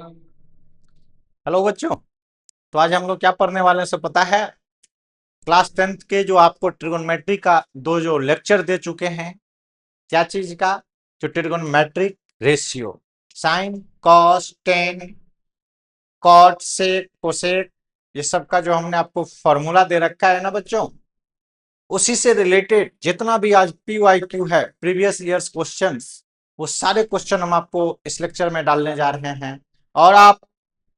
Hello बच्चों। तो आज हम लोग क्या पढ़ने वाले हैं सब पता है। क्लास 10th के जो आपको ट्रिगोनोमेट्री का दो जो लेक्चर दे चुके हैं, क्या चीज का, जो trigonometric ratio, sine cos tan cot sec cosec, ये सब का जो हमने आपको फॉर्मूला दे रखा है ना बच्चों, उसी से रिलेटेड जितना भी आज PYQ है, प्रीवियस ईयर्स क्वेश्चंस, वो सारे क्वेश्चन हम आपको इस लेक्चर में डालने जा रहे हैं। और आप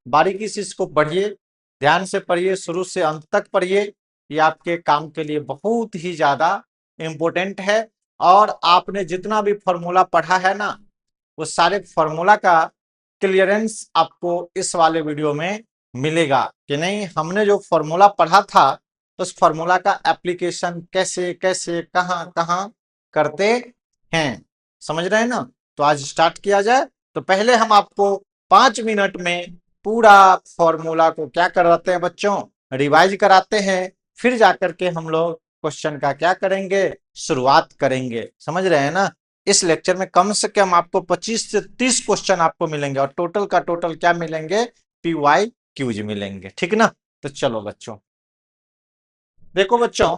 बारीकी से इसको पढ़िए, ध्यान से पढ़िए, शुरू से अंत तक पढ़िए। ये आपके काम के लिए बहुत ही ज्यादा इम्पोर्टेंट है। और आपने जितना भी फॉर्मूला पढ़ा है ना, वो सारे फॉर्मूला का क्लियरेंस आपको इस वाले वीडियो में मिलेगा कि नहीं। हमने जो फॉर्मूला पढ़ा था, उस फॉर्मूला का एप्लीकेशन कैसे कैसे कहाँ कहाँ करते हैं, समझ रहे हैं ना। तो आज स्टार्ट किया जाए। तो पहले हम आपको 5 मिनट में पूरा फॉर्मूला को क्या कराते हैं बच्चों, रिवाइज कराते हैं। फिर जाकर के हम लोग क्वेश्चन का क्या करेंगे, शुरुआत करेंगे, समझ रहे हैं ना। इस लेक्चर में कम से कम आपको 25 से 30 क्वेश्चन आपको मिलेंगे और टोटल का टोटल क्या मिलेंगे, PYQs मिलेंगे, ठीक ना। तो चलो बच्चों, देखो बच्चों,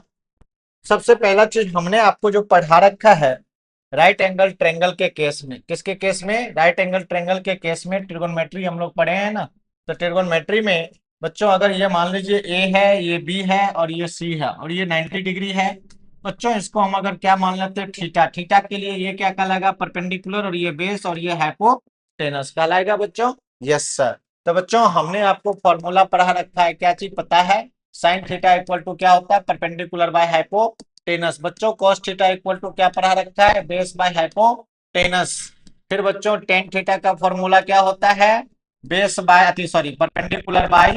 सबसे पहला चीज हमने आपको जो पढ़ा रखा है, राइट एंगल ट्रेंगल के केस में, किसके केस में, राइट एंगल ट्रेंगल के केस में ट्रिगोनोमेट्री हम लोग पढ़े हैं ना। तो ट्रिगोनोमेट्री में बच्चों, अगर ये मान लीजिए ए है, ये बी है और ये सी है और ये 90 डिग्री है बच्चों, इसको हम अगर क्या मान लेते हैं, थीटा। थीटा के लिए ये क्या कहलाएगा, परपेंडिकुलर, और ये बेस, और ये हाइपोटेनस कहलाएगा बच्चों। Yes sir. तो बच्चों हमने आपको फॉर्मूला पढ़ा रखा है, क्या चीज पता है, साइन थीटा इक्वल टू क्या होता है, परपेंडिकुलर बाय हाइपोटेनस। बच्चों कॉस थीटा इक्वल टू क्या पढ़ा रखा है, बेस बाय हाइपोटेनस। फिर बच्चों टेन थीटा का फॉर्मूला क्या होता है, base by perpendicular by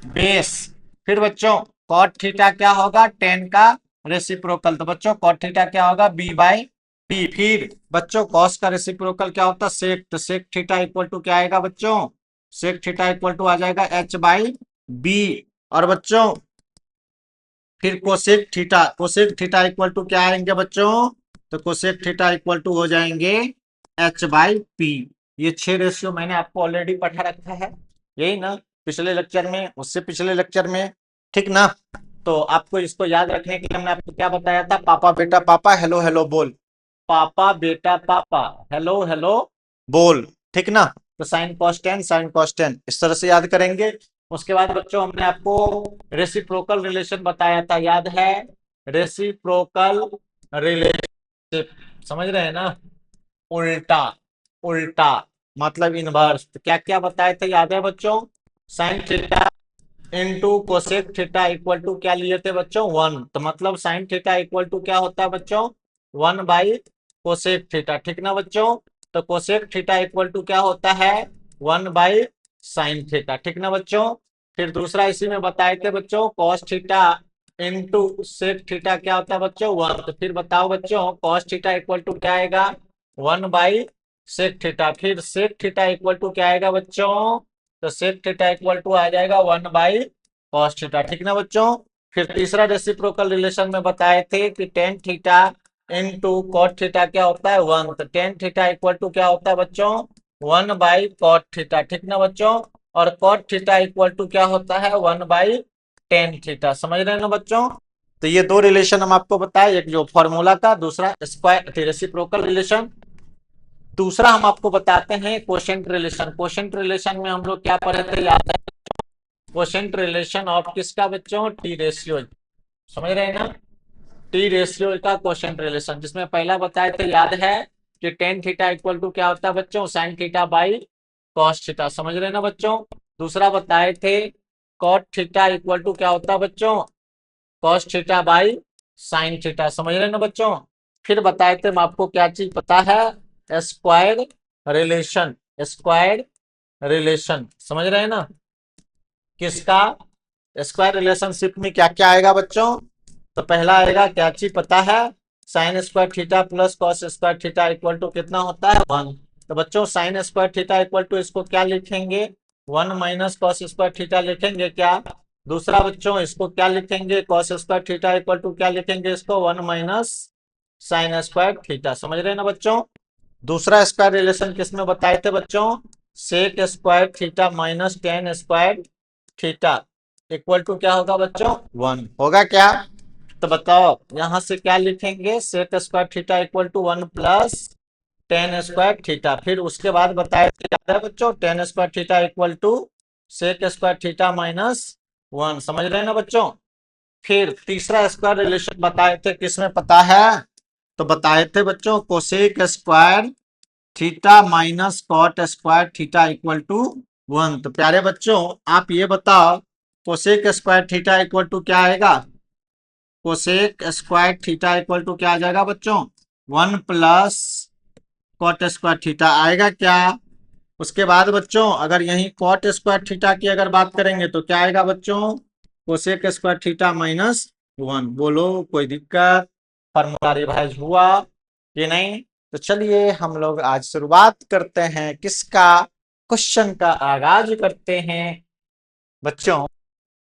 base. फिर बच्चों कॉट थीटा क्या होगा, टेन का रेसिप्रोकल। तो बच्चों कॉट थीटा क्या होगा, बी बाय बी। फिर बच्चों कॉस का रेसिप्रोकल क्या होता है, सेक। तो सेक थीटा इक्वल टू क्या आएगा बच्चों, सेक थीटा इक्वल टू आ जाएगा एच बाई बी। और बच्चों फिर cosec theta, cosec theta equal to क्या आएंगे बच्चों, तो कोसेक थीटा इक्वल टू हो जाएंगे एच बाई पी। ये 6 रेशियो मैंने आपको ऑलरेडी पढ़ा रखा है, यही ना, पिछले लेक्चर में, उससे पिछले लेक्चर में, ठीक ना। तो आपको इसको याद रखने के लिए हमने आपको क्या बताया था, पापा बेटा पापा हेलो हेलो बोल, पापा बेटा पापा हेलो हेलो बोल, ठीक ना। तो साइन कॉस साइन कॉस इस तरह से याद करेंगे। उसके बाद बच्चों हमने आपको रेसिप्रोकल रिलेशन बताया था, याद है, रेसिप्रोकल रिलेशनशिप, समझ रहे हैं ना, उल्टा, उल्टा मतलब इनवर्स। तो क्या क्या बताए थे, याद है बच्चों, sine theta into cosec theta equal to क्या लिए थे बच्चों, 1। तो मतलब साइन थीटा इक्वल टू क्या होता है बच्चों, 1 बाई कोसेक थीटा, ठीक ना बच्चों। तो कोसेक थीटा इक्वल टू क्या होता है, 1 बाई साइन थीटा, ठीक ना बच्चों। फिर दूसरा इसी में बताए थे बच्चों, cos theta into sec theta क्या होता है बच्चों, 1। तो फिर बताओ बच्चों कॉस थीटा इक्वल टू क्या आएगा, 1 बाई सेक थीटा। फिर सेक थीटा इक्वल टू क्या आएगा बच्चों, तो सेक थीटा इक्वल टू आ जाएगा 1 बाई कॉस थीटा, ठीक ना बच्चों। फिर तीसरा रेसिप्रोकल रिलेशन में बताए थे कि tan theta into cot theta क्या होता है, 1। तो टेन थीटा इक्वल टू क्या होता है बच्चों, 1 बाई कॉट थीटा, ठीक ना बच्चों। और कॉट थीटा इक्वल टू क्या होता है, 1 बाई टेन थीटा, समझ रहे हैं ना बच्चों। तो ये दो रिलेशन हम आपको बताए, एक जो फॉर्मूला का, दूसरा स्क्वायर रेसिप्रोकल रिलेशन। दूसरा हम आपको बताते हैं क्वोशेंट रिलेशन। क्वोशेंट रिलेशन में हम लोग क्या पढ़े थे, याद है, क्वोशेंट रिलेशन ऑफ किसका बच्चों, टी रेशियो, समझ रहे हैं ना, टी रेशियो का क्वोशेंट रिलेशन, जिसमें पहला बताए थे, याद है, कि टेन थीटा इक्वल टू क्या होता है बच्चों, sine theta by cos theta, समझ रहे हैं ना बच्चों। दूसरा बताए थे कॉट थीटा इक्वल टू क्या होता है बच्चों, cos theta by sine theta, समझ रहे हैं ना बच्चों। फिर बताए थे हम आपको, क्या चीज पता है, स्क्वायर रिलेशन, स्क्वायर रिलेशन, समझ रहे हैं ना, किसका, स्क्वायर रिलेशनशिप में क्या क्या आएगा बच्चों। तो पहला आएगा, क्या चीज पता है, sine square theta plus cos square theta equal to कितना होता है, 1। तो बच्चों sine square theta equal to इसको क्या लिखेंगे, 1 माइनस कॉस स्क्वायर थीटा लिखेंगे क्या। दूसरा बच्चों इसको क्या लिखेंगे, cos square theta equal to क्या लिखेंगे, इसको 1 माइनस साइन स्क्वायर थीटा, समझ रहे हैं ना बच्चों। दूसरा स्क्वायर रिलेशन किसमें बताए थे बच्चों, sec square theta minus tan square theta equal to क्या होगा बच्चों 1 होगा क्या। तो बताओ यहां से क्या लिखेंगे, sec square theta equal to 1 plus tan square theta. फिर उसके बाद बताया याद है बच्चों, tan square theta equal to sec square theta minus 1, समझ रहे हैं ना बच्चों। फिर तीसरा स्क्वायर रिलेशन बताए थे, किसमें पता है, तो बताए थे बच्चों cosec square theta minus cot square theta equal to 1। तो प्यारे बच्चों आप ये बताओ cosec square theta equal to क्या आएगा, cosec square theta equal to क्या आ जाएगा बच्चों 1 प्लस कॉट स्क्वायर थीटा आएगा क्या। उसके बाद बच्चों अगर यही कॉट स्क्वायर थीटा की अगर बात करेंगे तो क्या आएगा बच्चों, कोसेक स्क्वायर थीटा माइनस 1। बोलो कोई दिक्कत, फॉर्मूला रिवाइज हुआ कि नहीं। तो चलिए हम लोग आज शुरुआत करते हैं, किसका, क्वेश्चन का आगाज करते हैं बच्चों।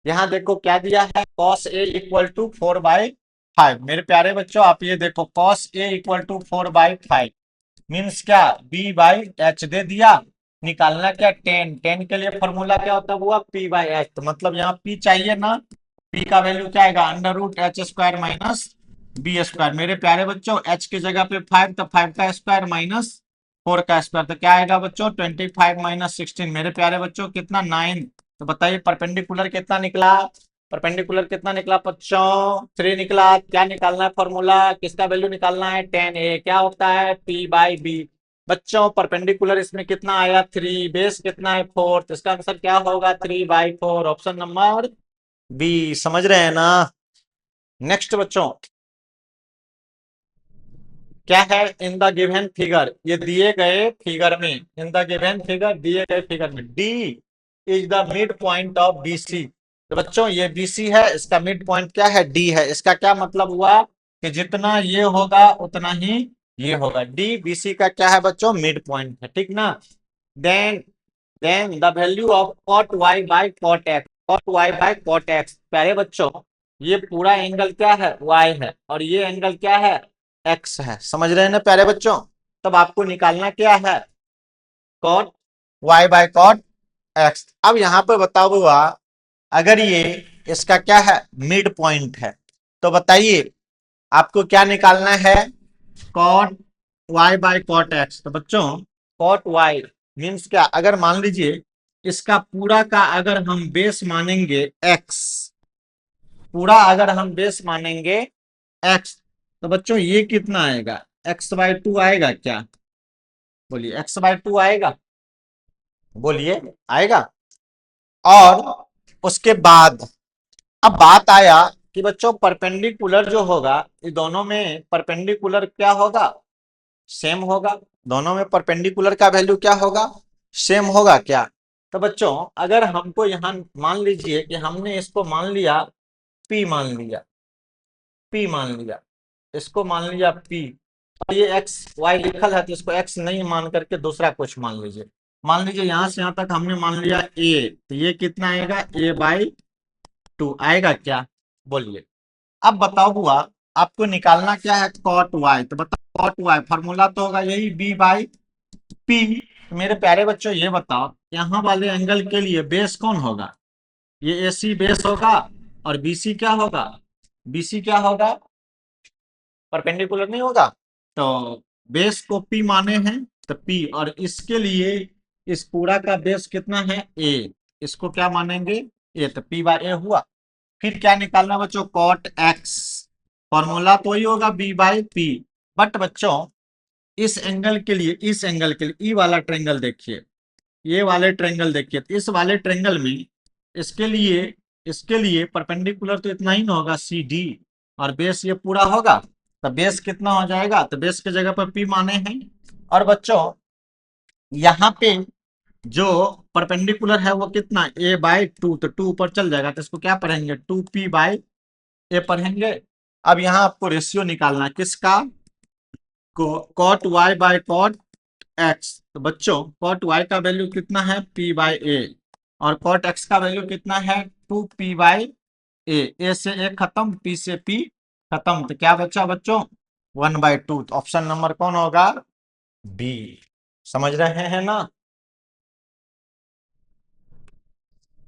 यहाँ देखो क्या दिया है, cos a इक्वल टू 4/5। मेरे प्यारे बच्चों आप ये देखो cos a equal to 4/5 means क्या, b बाई एच दे दिया। निकालना क्या, टेन के लिए फॉर्मूला क्या होता हुआ p/h। तो मतलब यहाँ p चाहिए ना, p का वैल्यू क्या आएगा under root h square minus b square. मेरे प्यारे बच्चों h की जगह पे 5, तो 5 का स्क्वायर माइनस 4 का स्क्वायर, तो क्या आएगा बच्चों 25 माइनस 16। मेरे प्यारे बच्चों कितना 9। तो बताइए परपेंडिकुलर कितना निकला, परपेंडिकुलर कितना निकला बच्चों 3 निकला। क्या निकालना है फॉर्मूला, किसका वैल्यू निकालना है, टेन ए क्या होता है p/b। बच्चों परपेंडिकुलर इसमें कितना आया 3, बेस कितना है 4, तो इसका आंसर क्या होगा 3/4, ऑप्शन नंबर बी। समझ रहे हैं ना। नेक्स्ट बच्चों क्या है, इन द गिवन फिगर, ये दिए गए फिगर में, इन द गिवन फिगर दिए गए फिगर में D is the mid point of BC. तो बच्चों ये बीसी है, इसका मिड पॉइंट क्या है डी है। इसका क्या मतलब हुआ कि जितना ये होगा उतना ही ये होगा, डी बीसी का क्या है बच्चों मिड पॉइंट है, ठीक ना। Then then the value of cot y by cot x, cot y by cot x. प्यारे बच्चों ये पूरा एंगल क्या है वाई है और ये एंगल क्या है एक्स है, समझ रहे हैं ना प्यारे बच्चों। तब आपको निकालना क्या है cot y by cot x. अब यहाँ पे बताओ हुआ अगर ये इसका क्या है मिड पॉइंट है, तो बताइए आपको क्या निकालना है cot y by cot x. तो बच्चों कॉट वाई मीन्स क्या, अगर मान लीजिए इसका पूरा का अगर हम बेस मानेंगे एक्स, पूरा अगर हम बेस मानेंगे एक्स, तो बच्चों ये कितना आएगा x/2 आएगा क्या, बोलिए x/2 आएगा, बोलिए आएगा। और उसके बाद अब बात आया कि बच्चों परपेंडिकुलर जो होगा ये दोनों में परपेंडिकुलर क्या होगा सेम होगा, दोनों में परपेंडिकुलर का वैल्यू क्या होगा सेम होगा क्या। तो बच्चों अगर हमको यहाँ मान लीजिए कि हमने इसको मान लिया p, मान लिया p, मान लिया इसको मान लिया p, और ये एक्स वाई लिखल है तो इसको एक्स नहीं मान करके दूसरा कुछ मान लीजिए। मान लीजिए यहां से यहां तक हमने मान लिया ए, तो ये कितना आएगा a/2 आएगा क्या, बोलिए। अब बताओ हुआ आपको निकालना क्या है कॉट वाई, तो बताओ कॉट वाई फॉर्मूला तो होगा यही b/p। मेरे प्यारे बच्चों ये बताओ यहाँ वाले एंगल के लिए बेस कौन होगा, ये AC बेस होगा और BC क्या होगा, BC क्या होगा परपेंडिकुलर नहीं होगा। तो बेस को P माने हैं तो P, और इसके लिए इस पूरा का बेस कितना है A, इसको क्या मानेंगे A, तो p/a हुआ। फिर क्या निकालना बच्चों कॉट x, फॉर्मूला तो ही होगा b/p। बट बच्चों इस एंगल के लिए, इस एंगल के लिए ई वाला ट्रेंगल देखिए, ये वाले ट्रेंगल देखिए, तो इस वाले ट्रेंगल में इसके लिए परपेंडिकुलर तो इतना ही ना होगा CD, और बेस ये पूरा होगा, तो बेस कितना हो जाएगा, तो बेस की जगह पर P माने हैं। और बच्चों यहाँ पे जो परपेंडिकुलर है वो कितना a/2, तो 2 ऊपर चल जाएगा तो इसको क्या पढ़ेंगे 2p/a पढ़ेंगे। अब यहाँ आपको रेशियो निकालना है किसका, cot y by cot x. तो बच्चों कॉट वाई का वैल्यू कितना है p/a, और कॉट एक्स का वैल्यू कितना है 2p/a। a से a खत्म, p से p खत्म, तो क्या बचा बच्चों 1/2। तो ऑप्शन नंबर कौन होगा बी, समझ रहे हैं ना।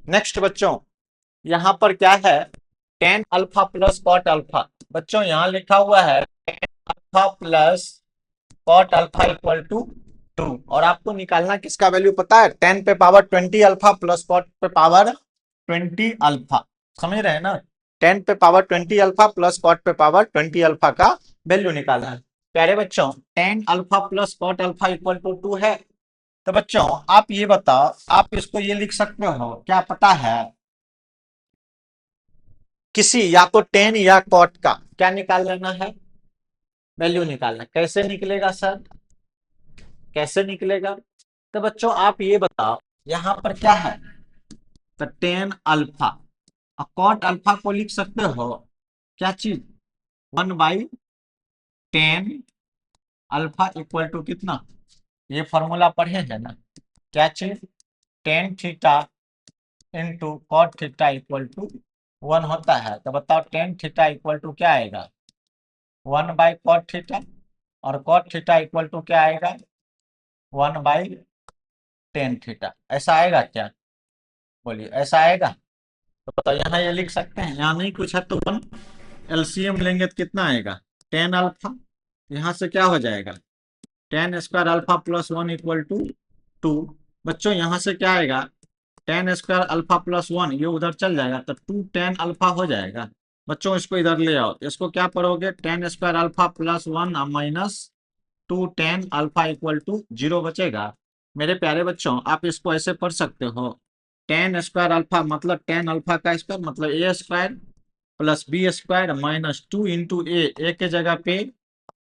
नेक्स्ट बच्चों, यहाँ पर क्या है, tan alpha plus cot alpha. बच्चों यहाँ लिखा हुआ है alpha plus cot alpha equal to 2, और आपको निकालना किसका वैल्यू पता है, 10 पे पावर 20 अल्फा प्लस कॉट पे पावर 20 अल्फा। समझ रहे हैं ना, 10 पे पावर 20 अल्फा प्लस कॉट पे पावर 20 अल्फा का वैल्यू निकालना है। प्यारे बच्चों 10 alpha plus cot alpha equal to 2 है। तो बच्चों आप ये बताओ, आप इसको ये लिख सकते हो, क्या पता है, किसी या तो 10 या कॉट का क्या निकाल लेना है, वैल्यू निकालना। कैसे निकलेगा सर, कैसे निकलेगा? तो बच्चों आप ये बताओ, यहां पर क्या है, तो 10 अल्फा और कॉट अल्फा को लिख सकते हो क्या चीज, 1/10 अल्फा इक्वल टू कितना, ये फॉर्मूला पढ़े हैं ना, क्या चीज, tan theta into cot theta equal to 1 होता है। तो बताओ टेन थीटा इक्वल टू क्या आएगा, 1/कॉट थीटा, और कॉट थीटा इक्वल टू क्या आएगा, 1/10 थीटा। ऐसा आएगा क्या, बोलिए ऐसा आएगा? तो बताओ यहाँ ये लिख सकते हैं, यहाँ नहीं कुछ है तो 1 एलसीएम लेंगे तो कितना आएगा, 10 अल्फा, यहाँ से क्या हो जाएगा, 10 square alpha plus 1 equal to 2। बच्चों यहाँ से क्या आएगा, 10 स्क्वायर अल्फा प्लस 1, ये उधर चल जाएगा तो 2 10 अल्फा हो जाएगा। बच्चों इसको इधर ले आओ, इसको क्या पढ़ोगे, 10 square alpha plus 1 minus 2 10 alpha equal to 0 बचेगा। मेरे प्यारे बच्चों आप इसको ऐसे पढ़ सकते हो, 10 स्क्वायर अल्फा मतलब 10 अल्फा का स्क्वायर मतलब a square plus b square minus 2 into a के जगह पे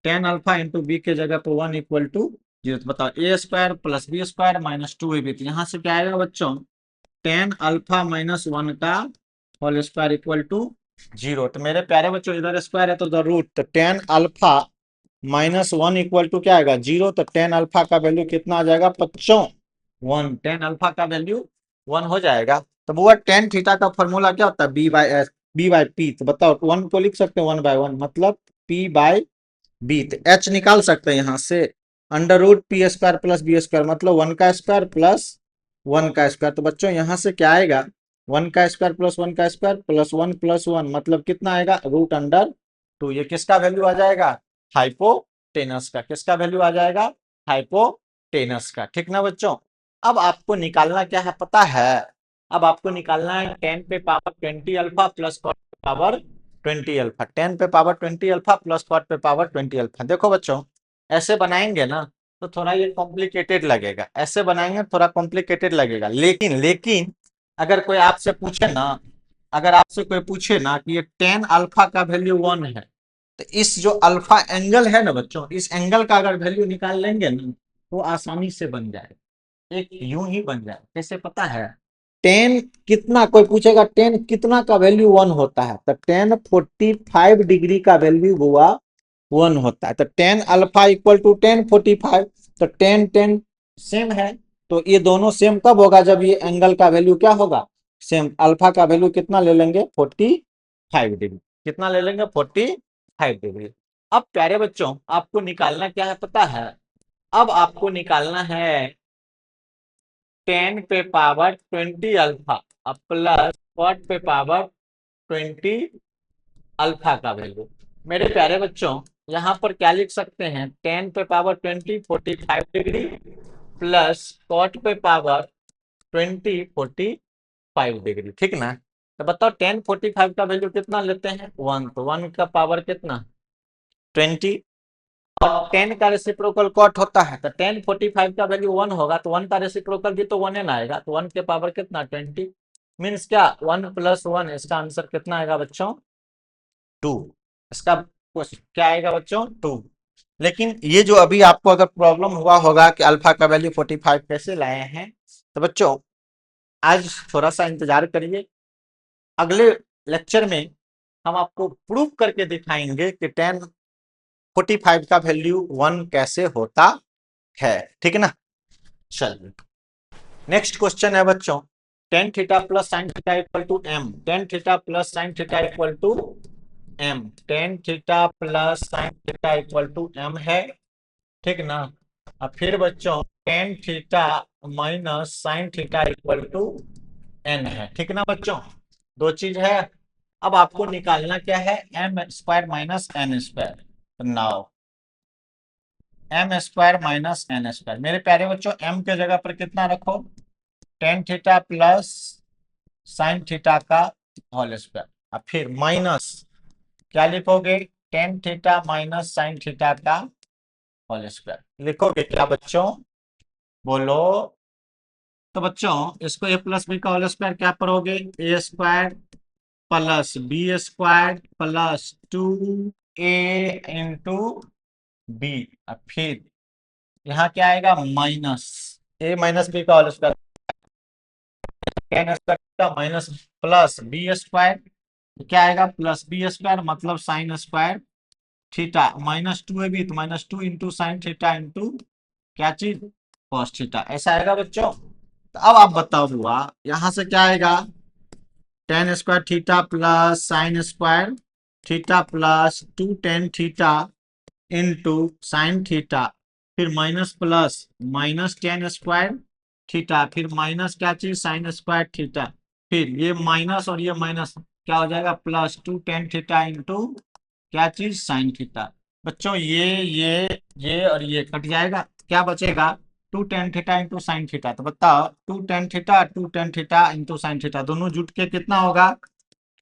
10 अल्फा इंटू बी के जगह पे 1 इक्वल टू 0। तो बताओ a square plus b square minus 2ab, तो यहाँ से क्या आएगा बच्चों, 10 अल्फा माइनस 1 का होल स्क्वायर इक्वल टू 0। तो मेरे प्यारे बच्चों इधर स्क्वायर है तो इधर रूट, तो 10 अल्फा माइनस 1 इक्वल टू क्या आएगा 0। तो 10 अल्फा का वैल्यू कितना आ जाएगा बच्चों, 1। 10 अल्फा का वैल्यू 1 हो जाएगा। तो वो 10 थीटा का फॉर्मूला क्या होता है, बी बाई पी। तो बताओ 1 को लिख सकते हैं 1/1 मतलब p/b। तो h निकाल सकते हैं यहाँ से, under root p square plus b square मतलब 1 का स्क्वायर प्लस 1 का स्क्वायर। तो बच्चों यहाँ से क्या आएगा, 1 का स्क्वायर प्लस 1 का स्क्वायर प्लस 1 प्लस 1 मतलब कितना आएगा, √2। ये किसका वैल्यू आ जाएगा, हाइपोटेनस का। किसका वैल्यू आ जाएगा, हाइपोटेनस का। ठीक ना बच्चों, अब आपको निकालना क्या है पता है, अब आपको निकालना है 10 पे पावर 20 अल्फा प्लस कॉट पे पावर 20 अल्फा। 10 पे पावर 20 अल्फा प्लस कॉट पे पावर 20 अल्फा। देखो बच्चों ऐसे बनाएंगे ना तो थोड़ा ये कॉम्प्लिकेटेड लगेगा, ऐसे बनाएंगे थोड़ा कॉम्प्लिकेटेड लगेगा, लेकिन लेकिन अगर कोई आपसे पूछे ना, अगर आपसे कोई पूछे ना कि ये 10 अल्फा का वैल्यू 1 है, तो इस जो अल्फा एंगल है ना बच्चों, इस एंगल का अगर वैल्यू निकाल लेंगे ना तो आसानी से बन जाएगा, एक यूं ही बन जाए। कैसे पता है, 10 कितना, कोई पूछेगा 10 कितना का वैल्यू 1 होता है, तो 10 45 डिग्री का वैल्यू हुआ 1 होता है। तो 10 अल्फा इक्वल टू 10 45, तो 10 10 सेम है। तो ये दोनों सेम कब होगा, जब ये एंगल का वैल्यू क्या होगा सेम। अल्फा का वैल्यू कितना ले लेंगे 45 डिग्री, कितना ले लेंगे 45 डिग्री। अब प्यारे बच्चों आपको निकालना क्या है पता है, अब आपको निकालना है 10 पे पावर 20 अल्फा प्लस कॉट पे पावर 20 अल्फा का वैल्यू। मेरे प्यारे बच्चों यहाँ पर क्या लिख सकते हैं, 10 पे पावर 20 45 डिग्री प्लस कॉट पे पावर 20 45 डिग्री। ठीक ना, तो बताओ 10 45 का वैल्यू कितना लेते हैं 1, तो 1 का पावर कितना 20, और 10 का रेसिप्रोकल कॉट होता है, तो 10 45 का वैल्यू 1 होगा तो 1 का रेसिप्रोकल भी तो 1 ही ना आएगा, तो 1 के पावर कितना 20, मीन्स क्या 1 + 1, इसका आंसर कितना आएगा बच्चों 2। इसका क्या आएगा बच्चों 2। लेकिन ये जो अभी आपको अगर प्रॉब्लम हुआ होगा कि अल्फा का वैल्यू 45 कैसे लाए हैं, तो बच्चों आज थोड़ा सा इंतजार करिए, अगले लेक्चर में हम आपको प्रूव करके दिखाएंगे कि 10 45 का वैल्यू 1 कैसे होता है। ठीक है ना, चलिए नेक्स्ट क्वेश्चन है बच्चों, tan theta plus sine theta equal to m. Tan theta plus sine theta equal to m. Tan theta plus sine theta equal to m है। ठीक ना, अब फिर बच्चों tan theta minus sine theta equal to n है, ठीक ना बच्चों, दो चीज है। अब आपको निकालना क्या है, m square minus n square. Now m square minus n square, मेरे प्यारे बच्चों एम के जगह पर कितना रखो, tan theta plus sine theta का होल स्क्वायर, अब फिर माइनस क्या लिखोगे, tan theta minus sine theta का होल स्क्वायर लिखोगे क्या बच्चों, बोलो। तो बच्चों इसको ए प्लस बी का होल स्क्वायर क्या पढ़ोगे, a square plus b square plus two a into B, अब फिर यहाँ क्या आएगा माइनस ए माइनस बी का whole square, tan square minus plus b square, क्या आएगा प्लस बी स्क्वायर मतलब sine square theta minus two है भी तो minus two into sine theta into क्या चीज कॉस थीटा, ऐसा आएगा बच्चों। तो अब आप बताओ बुआ यहां से क्या आएगा, tan square theta plus sine square theta plus two tan theta into sine theta, फिर minus plus minus tan square theta, फिर माइनस क्या चीज साइन स्क्वायर थीटा, फिर ये माइनस और ये माइनस क्या हो जाएगा plus two tan theta into क्या चीज साइन थीटा। बच्चों ये और ये कट जाएगा, क्या बचेगा two tan theta into sine theta, तो बताओ two tan theta into sine theta दोनों जुट के कितना होगा,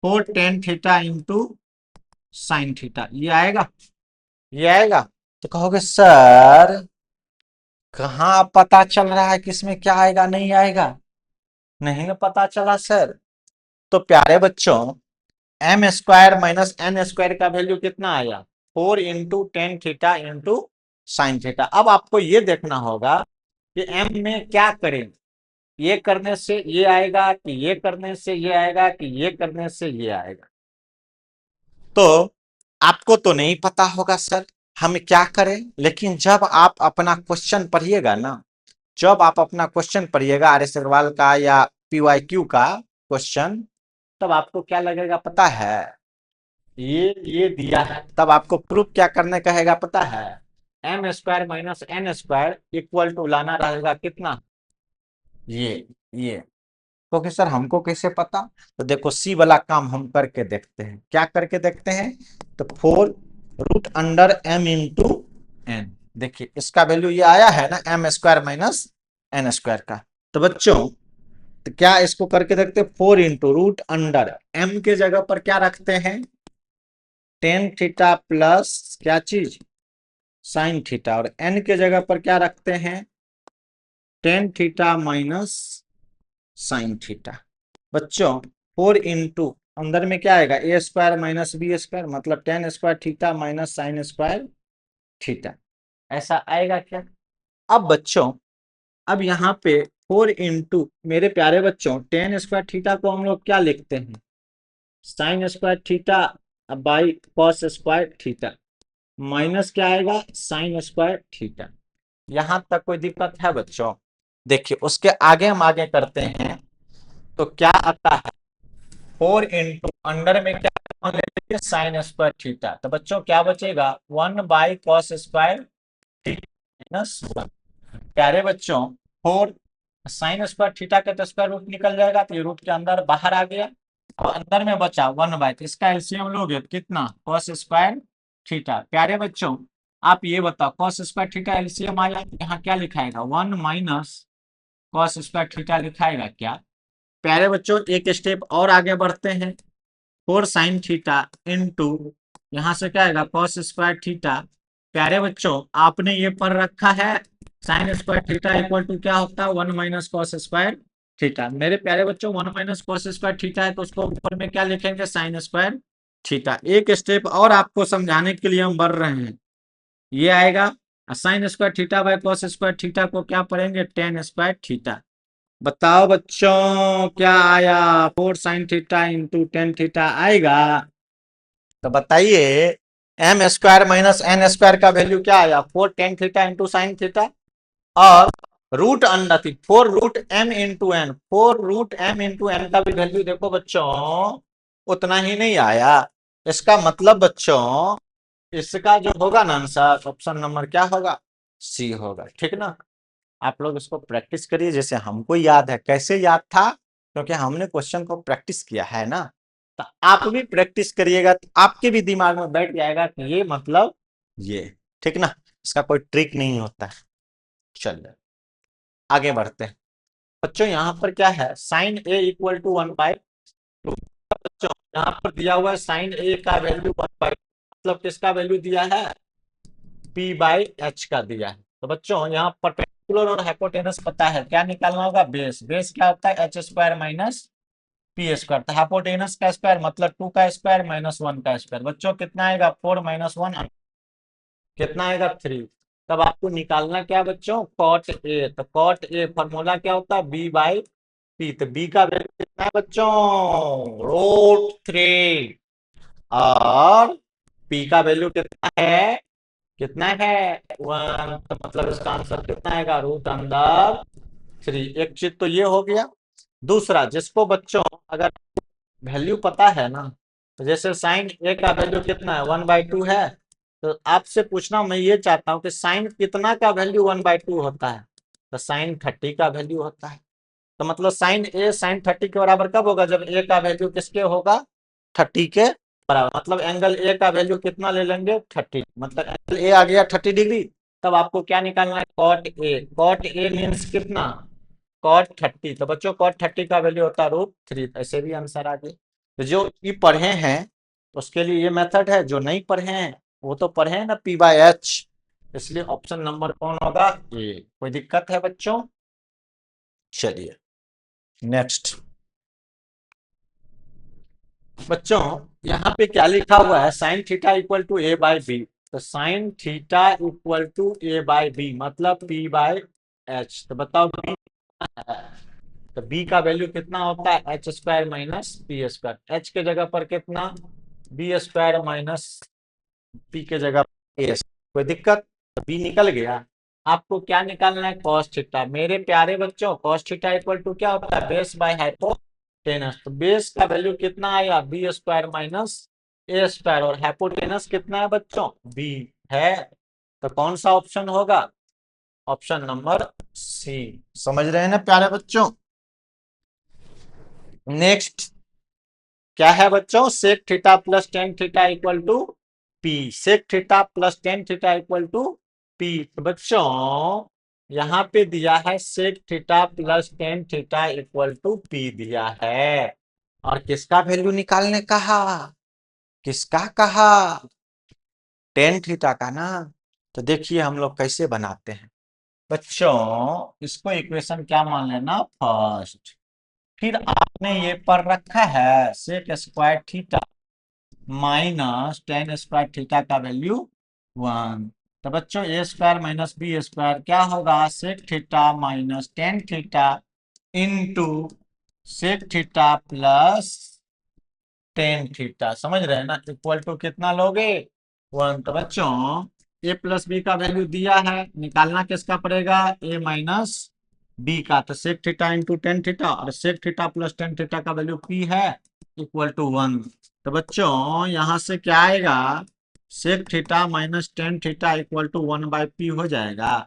four tan theta into sine theta, ये आएगा, ये आएगा। तो कहोगे सर कहाँ पता चल रहा है किसमें क्या आएगा नहीं आएगा, नहीं ना पता चला सर। तो प्यारे बच्चों m square minus n square का वैल्यू कितना आया, four into tan theta into sine theta. अब आपको ये देखना होगा कि एम में क्या करें, ये करने से ये आएगा कि ये करने से ये आएगा कि ये करने से ये आएगा। तो आपको तो नहीं पता होगा सर हम क्या करें, लेकिन जब आप अपना क्वेश्चन पढ़िएगा ना, जब आप अपना क्वेश्चन पढ़िएगा आर एस अग्रवाल का या पीवाईक्यू का क्वेश्चन, तब आपको क्या लगेगा पता है, ये दिया है तब आपको प्रूफ क्या करने कहेगा पता है, m square minus n square equal to लाना रहेगा कितना, ये क्योंकि सर हमको कैसे पता, तो देखो सी वाला काम हम करके देखते हैं, क्या करके देखते हैं, तो four root under m into n, देखिए इसका वैल्यू ये आया है ना m square minus n square का। तो बच्चों तो क्या इसको करके देखते हैं, four into root under m के जगह पर क्या रखते हैं, टेन थीटा प्लस क्या चीज साइन थीटा, और एन के जगह पर क्या रखते हैं, ten theta minus sine theta. बच्चों फोर इंटू अंदर में क्या आएगा ए स्क्वायर माइनस बी स्क्वायर मतलब tan square theta minus sine square theta, ऐसा आएगा क्या। अब बच्चों अब यहाँ पे फोर इंटू मेरे प्यारे बच्चों टेन स्क्वायर थीटा को हम लोग क्या लिखते हैं, sign square theta by cos square theta minus क्या आएगा साइन स्क्वायर थीटा। यहां तक कोई दिक्कत है बच्चों, देखिए उसके आगे हम आगे करते हैं तो क्या आता है, फोर इंटू अंडर में क्या मान लेंगे साइन स्क्वायर थीटा, तो बच्चों क्या बचेगा one by cos square minus one. प्यारे बच्चों फोर साइन स्क्वायर थीटा का तो स्क्वायर रूट निकल जाएगा, तो ये रूट के अंदर बाहर आ गया और अंदर में बचा वन बाई, तो इसका एलसीएम लोगे कितना कॉस स्क्वायर थीटा। प्यारे बच्चों आप ये बताओ कॉस स्क्वायर थीटा एलसीएम आया, यहाँ क्या लिखाएगा one minus cos square theta लिखाएगा क्या। प्यारे बच्चों एक स्टेप और आगे बढ़ते हैं, फोर साइन थीटा इंटू यहाँ से क्या आएगा कॉस स्क्वायर थीटा। प्यारे बच्चों आपने ये पढ़ रखा है sine square theta equal to क्या होता है one minus cos square theta. मेरे प्यारे बच्चों one minus cos square theta है तो उसको ऊपर में क्या लिखेंगे साइन स्क्वायर थीटा। एक स्टेप और आपको समझाने के लिए हम बढ़ रहे हैं, ये आएगा sign square theta by cos square theta को क्या पढ़ेंगे टेन स्क्वायर थीटा। बताओ बच्चों क्या आया, four sine theta into tan theta आएगा। तो बताइए m square minus n square का वैल्यू क्या आया four tan theta into sine theta, और रूट अंडर थी four root m into n, four root m into n का भी वैल्यू देखो बच्चों उतना ही नहीं आया। इसका मतलब बच्चों इसका जो होगा ना आंसर ऑप्शन नंबर क्या होगा सी होगा, ठीक ना। आप लोग इसको प्रैक्टिस करिए जैसे हमको याद है, कैसे याद था क्योंकि हमने क्वेश्चन को प्रैक्टिस किया है ना, तो आप भी प्रैक्टिस करिएगा तो आपके भी दिमाग में बैठ जाएगा कि ये मतलब ये, ठीक ना। इसका कोई ट्रिक नहीं होता है। चलिए आगे बढ़ते हैं बच्चों। यहाँ पर क्या है, साइन ए इक्वल टू 1/2। बच्चों यहाँ पर दिया हुआ है साइन ए का वैल्यू 1/2, मतलब किसका वैल्यू दिया है, पी बाई एच का दिया है। तो बच्चों यहाँ परपेंडिकुलर और हाइपोटेनस पता है, क्या निकालना होगा, बेस। बेस क्या होता है, H square minus p square. तो हाइपोटेनस का स्क्वायर मतलब 2 का स्क्वायर माइनस 1 का स्क्वायर। बच्चों कितना आएगा, 4 माइनस 1 कितना आएगा, 3। तब आपको निकालना क्या बच्चों, कॉट ए। तो कॉट ए फॉर्मूला क्या होता है, बी बाई पी। तो बी का वैल्यू कितना है बच्चों, √3। और पी का वैल्यू कितना है, कितना है, 1। तो मतलब इसका आंसर कितना आएगा, √3। एक चीज तो ये हो गया। दूसरा, जिसको बच्चों अगर वैल्यू पता है ना, तो जैसे साइन ए का वैल्यू कितना है, 1/2 है। तो आपसे पूछना मैं ये चाहता हूँ कि साइन कितना का वैल्यू 1/2 होता है, तो साइन 30 का वैल्यू होता है। तो मतलब साइन ए साइन 30 के बराबर कब होगा, जब ए का वैल्यू किसके होगा, 30 के बराबर। मतलब एंगल ए का वैल्यू कितना ले लेंगे, 30। मतलब एंगल ए आ गया 30 डिग्री। तब आपको क्या निकालना है, cot a. Cot a means कितना, cot 30। तो बच्चों cot 30 का वैल्यू होता है √3। ऐसे भी आंसर आ गए। तो जो ये पढ़े हैं तो उसके लिए ये मेथड है, जो नहीं पढ़े हैं वो तो पढ़े हैं ना पी बाई एच। इसलिए ऑप्शन नंबर कौन होगा, ए। कोई दिक्कत है बच्चों। चलिए नेक्स्ट बच्चों, यहाँ पे क्या लिखा हुआ है, sine theta equal to a by b. तो sine theta equal to a by b मतलब पी बाई एच। तो बताओ बी, तो बी का वैल्यू कितना होता है, H square minus p square. H के जगह पर कितना, बी स्क्वायर माइनस पी के जगह पर ए। कोई दिक्कत, तो बी निकल गया। आपको क्या निकालना है, कॉस थीटा। मेरे प्यारे बच्चों कॉस थीटा इक्वल टू क्या होता है, बेस बाय हाइपोटेनस। तो बेस का वैल्यू कितना आया, बी स्क्वायर माइनस ए स्क्वायर। और हाइपोटेनस कितना है बच्चों, बी है। तो कौन सा ऑप्शन होगा, ऑप्शन नंबर सी। समझ रहे हैं ना प्यारे बच्चों। नेक्स्ट क्या है बच्चों, sec theta plus tan theta equal to p. Sec theta plus tan theta equal to p. तो बच्चों यहाँ पे दिया है sec theta plus tan theta equal to p दिया है। और किसका वैल्यू निकालने कहा, किसका कहा, टेन थीटा का ना। तो देखिए हम लोग कैसे बनाते हैं बच्चों, इसको इक्वेशन क्या मान लेना, फर्स्ट। फिर आपने ये पढ़ रखा है sec square theta minus tan square theta का वैल्यू 1। तो बच्चों a square minus b square क्या होगा, sec theta minus tan theta into sec theta plus tan theta. समझ रहे हैं ना, इक्वल टू कितना लोगे, 1। तो बच्चों ए प्लस बी का वैल्यू दिया है, निकालना किसका पड़ेगा, ए माइनस बी का। तो sec theta into tan theta, और sec theta plus tan theta का वैल्यू पी है, इक्वल टू 1। तो बच्चों यहां से क्या आएगा, sec theta minus tan theta equal to 1/p हो जाएगा।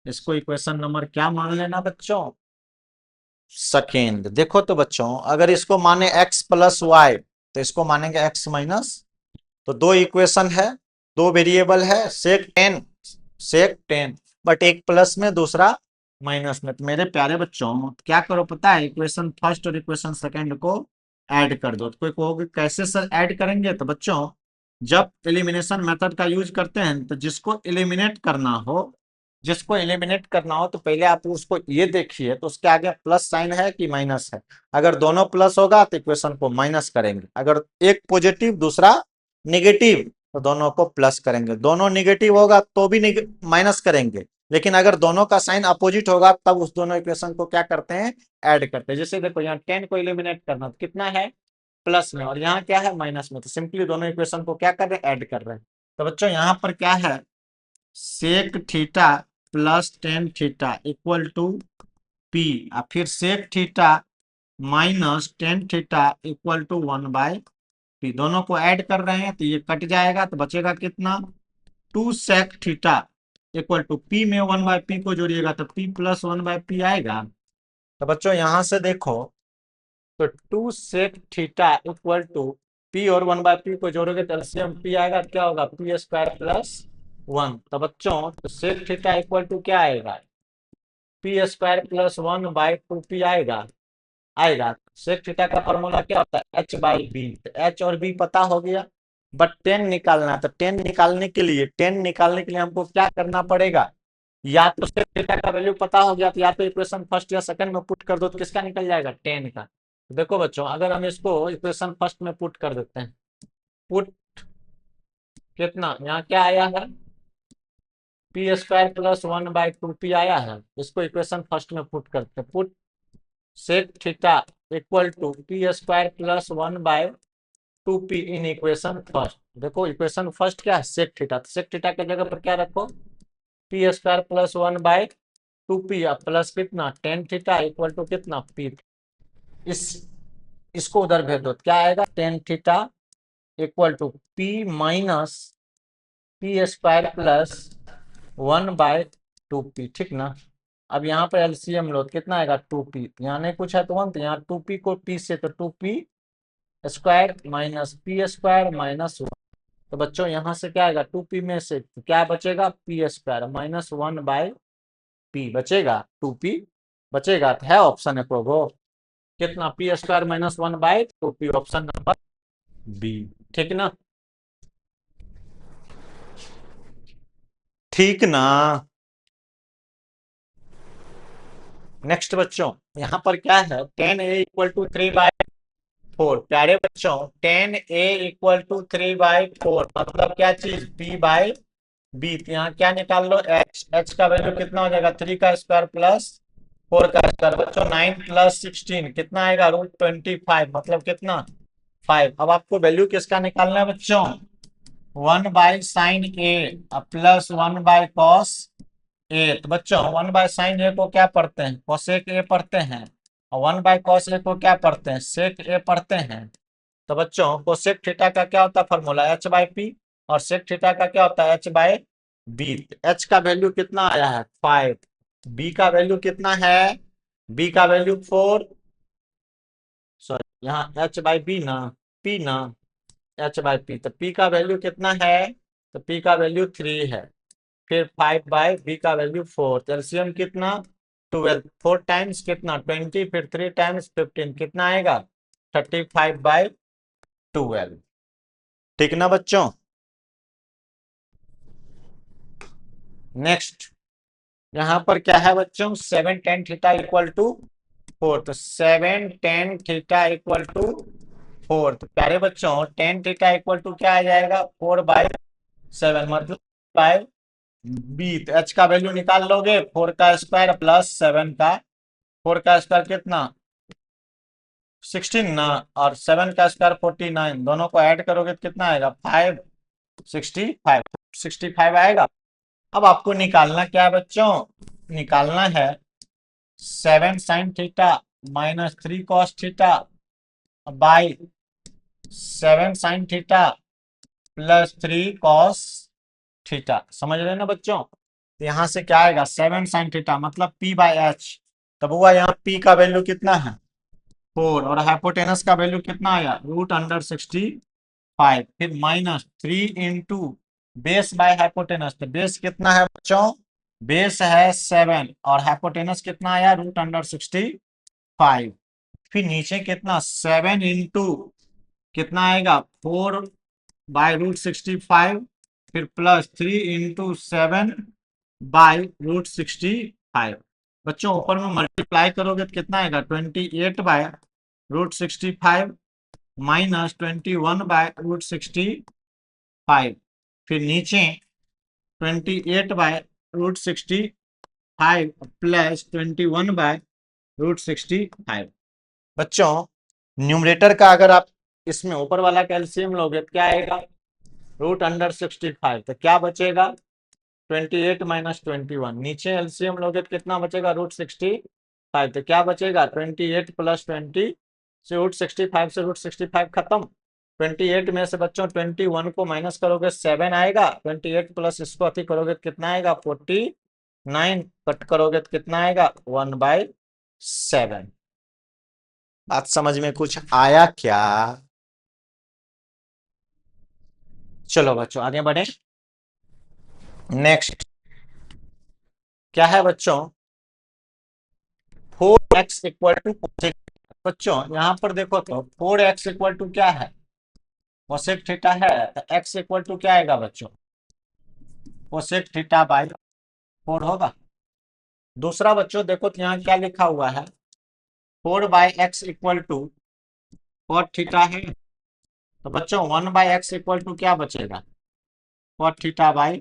इसको इक्वेशन नंबर क्या मान लेना बच्चों, सेकेंड। देखो तो बच्चों अगर इसको माने x प्लस वाई, तो इसको मानेंगे x माइनस। तो दो इक्वेशन है, दो वेरिएबल है, सेक टेन बट एक प्लस में दूसरा माइनस में। तो मेरे प्यारे बच्चों क्या करो पता है, इक्वेशन फर्स्ट और इक्वेशन सेकंड को ऐड कर दो। तो कोई कहोगे कैसे सर ऐड करेंगे, तो बच्चों जब एलिमिनेशन मेथड का यूज करते हैं तो जिसको एलिमिनेट करना हो तो पहले आप उसको ये देखिए तो उसके आगे प्लस साइन है कि माइनस है। अगर दोनों प्लस होगा तो इक्वेशन को माइनस करेंगे, अगर एक पॉजिटिव दूसरा नेगेटिव तो दोनों को प्लस करेंगे, दोनों नेगेटिव होगा तो भी माइनस करेंगे। लेकिन अगर दोनों का साइन अपोजिट होगा तब उस दोनों इक्वेशन को क्या करते हैं, ऐड करते हैं। जैसे देखो यहाँ 10 को एलिमिनेट करना तो कितना है, प्लस में, और यहाँ क्या है, माइनस में। तो सिंपली दोनों इक्वेशन को क्या कर रहे हैं, ऐड कर रहे हैं। तो बच्चों यहाँ पर क्या है, sec theta plus tan theta equal to p, और फिर sec theta minus tan theta equal to 1/p। दोनों को ऐड कर रहे हैं तो ये कट जाएगा, तो बचेगा कितना, 2 sec theta equal to p में 1/p को जोड़िएगा तो p प्लस 1/p आएगा। तो बच्चों यहां से देखो तो 2 sec theta equal to p और 1/p को जोड़ोगे तो एलसीएम पी आएगा, क्या होगा पी स्क्वायर प्लस 1। तो बच्चों तो सेक थीटा इक्वल टू क्या आएगा पी स्क्वायर प्लस 1/2p आएगा। आएगा सेक थीटा का फॉर्मूला क्या होता है h/b। तो h और b पता हो गया, बट 10 निकालना है। तो 10 निकालने के लिए हमको क्या करना पड़ेगा, या तो सेक थीटा का वैल्यू पता हो गया तो या तो इक्वेशन फर्स्ट या सेकंड में पुट कर दो तो किसका निकल जाएगा 10 का। तो देखो बच्चों अगर हम इसको इक्वेशन फर्स्ट में पुट कर देते हैं, पुट कितना यहाँ क्या आया है पी स्क्वायर प्लस 1/2p आया है, इसको इक्वेशन फर्स्ट में पुट करते हैं। Put sec theta equal to p square plus 1/2p in equation first. देखो इक्वेशन फर्स्ट क्या है सेक थीटा, तो सेक थीटा के जगह पर क्या रखो p square plus 1/2p plus कितना टेन थीटा इक्वल टू कितना पी। इस इसको उधर भेज दो क्या आएगा tan theta equal to p minus p square plus 1/2p, ठीक ना। अब यहाँ पर एलसीएम लो कितना आएगा 2p, यहाँ नहीं कुछ है तो 1, तो यहाँ 2p को p से तो 2p square minus p square minus 1। तो बच्चों यहाँ से क्या आएगा 2p में से तो क्या बचेगा पी स्क्वायर माइनस 1/p बचेगा 2p बचेगा, तो है ऑप्शन है प्रोगो कितना p square minus 1/2p, option number b, ठीक ना। ठीक ना। नेक्स्ट बच्चों यहाँ पर क्या है 10a इक्वल टू 3/4। प्यारे बच्चों 10a इक्वल टू 3/4 मतलब क्या चीज p/b। यहाँ क्या निकाल लो h का वैल्यू कितना हो जाएगा 3 का स्क्वायर प्लस 4 का स्क्वायर। बच्चों 9 प्लस 16 कितना आएगा √25 मतलब कितना 5। अब आपको वैल्यू किसका निकालना है बच्चों 1/sin a प्लस 1/cos ए। तो बच्चों 1/sin a को क्या पढ़ते हैं cosec a पढ़ते हैं, और 1/cos a को क्या पढ़ते हैं sec a पढ़ते हैं। तो बच्चों cosec थीटा का क्या होता है फॉर्मूला h/p, और sec थीटा का क्या होता है h/b। h का वैल्यू कितना आया है 5, b का वैल्यू कितना है b का वैल्यू 4, सॉरी यहाँ h/b ना p ना h/p। तो p का वैल्यू कितना है तो p का वैल्यू 3 है, फिर 5/b का वैल्यू 4, एलसीएम कितना 12, 4 टाइम्स कितना 20, फिर 3 टाइम्स 15 कितना आएगा 35/12, ठीक ना बच्चों। नेक्स्ट यहाँ पर क्या है बच्चों 7 tan थीटा इक्वल टू 4। तो 7 tan थीटा इक्वल टू 4, तो प्यारे बच्चों tan थीटा इक्वल टू क्या आ जाएगा 4/7 मतलब बाय बी। तो एच का वैल्यू निकाल लोगे 4 का स्क्वायर प्लस 7 का 4 का स्क्वायर कितना 16 ना, और 7 का स्क्वायर 49, दोनों को ऐड करोगे तो कितना आएगा 565 आएगा। अब आपको निकालना क्या है बच्चों निकालना है 7 sin theta minus 3 cos theta by 7 sin theta plus 3 cos theta, समझ रहे हैं ना बच्चों। तो यहाँ से क्या आएगा 7 sin थीटा मतलब p/h। तब हुआ यहाँ p का वैल्यू कितना है 4, और हाइपोटेनस का वैल्यू कितना आया √65, फिर minus 3 into base by hypotenuse. तो बेस कितना है बच्चों बेस है 7, और हाइपोटेनस कितना आया √65, फिर नीचे कितना 7 इंटू कितना आएगा 4/√65, फिर प्लस 3 इंटू 7/√65। बच्चों ऊपर में मल्टीप्लाई करोगे तो कितना आएगा 28/√65 माइनस 21/√65, फिर नीचे 28/√65 प्लस 21/√65। बच्चों न्यूमरेटर का अगर आप इसमें ऊपर वाला कैल्शियम लोगे तो क्या आएगा √65, तो क्या बचेगा 28 माइनस 21, नीचे एलसीएम लोगे तो कितना बचेगा √65, तो क्या बचेगा 28 प्लस 20 से √65 से √65 खत्म। 28 में से बच्चों 21 को माइनस करोगे 7 आएगा, 28 प्लस इसको अति करोगे तो कितना आएगा 49, कट करोगे तो कितना आएगा 1/7। बात समझ में कुछ आया क्या? चलो बच्चों आगे बढ़े। नेक्स्ट क्या है बच्चों? 4x equal to cosec. बच्चों यहां पर देखो तो 4x इक्वल टू क्या है? कोसेक थीटा है, तो x इक्वल टू क्या आएगा बच्चों? कोसेक थीटा बाई 4 होगा। दूसरा बच्चों देखो तो यहाँ क्या लिखा हुआ है? 4/x equal to cot theta है। तो बच्चों 1/x इक्वल टू क्या बचेगा? कॉट थीटा बाई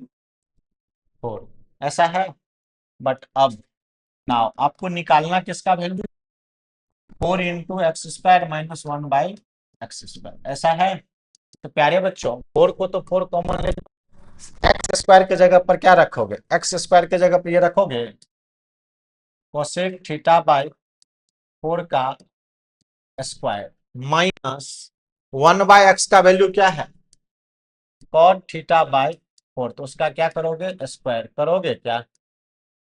4, ऐसा है। बट अब नाउ आपको निकालना किसका वैल्यू? 4 × x² - 1/x², ऐसा है। तो प्यारे बच्चों 4 को तो 4 कॉमन ले, एक्स स्क्वायर के जगह पर क्या रखोगे? एक्स स्क्वायर के जगह पर ये रखोगे कोसेक थीटा बाई 4 का स्क्वायर माइनस 1/x का वैल्यू क्या है? कॉट थीटा बाई 4, तो उसका क्या करोगे? स्क्वायर करोगे क्या?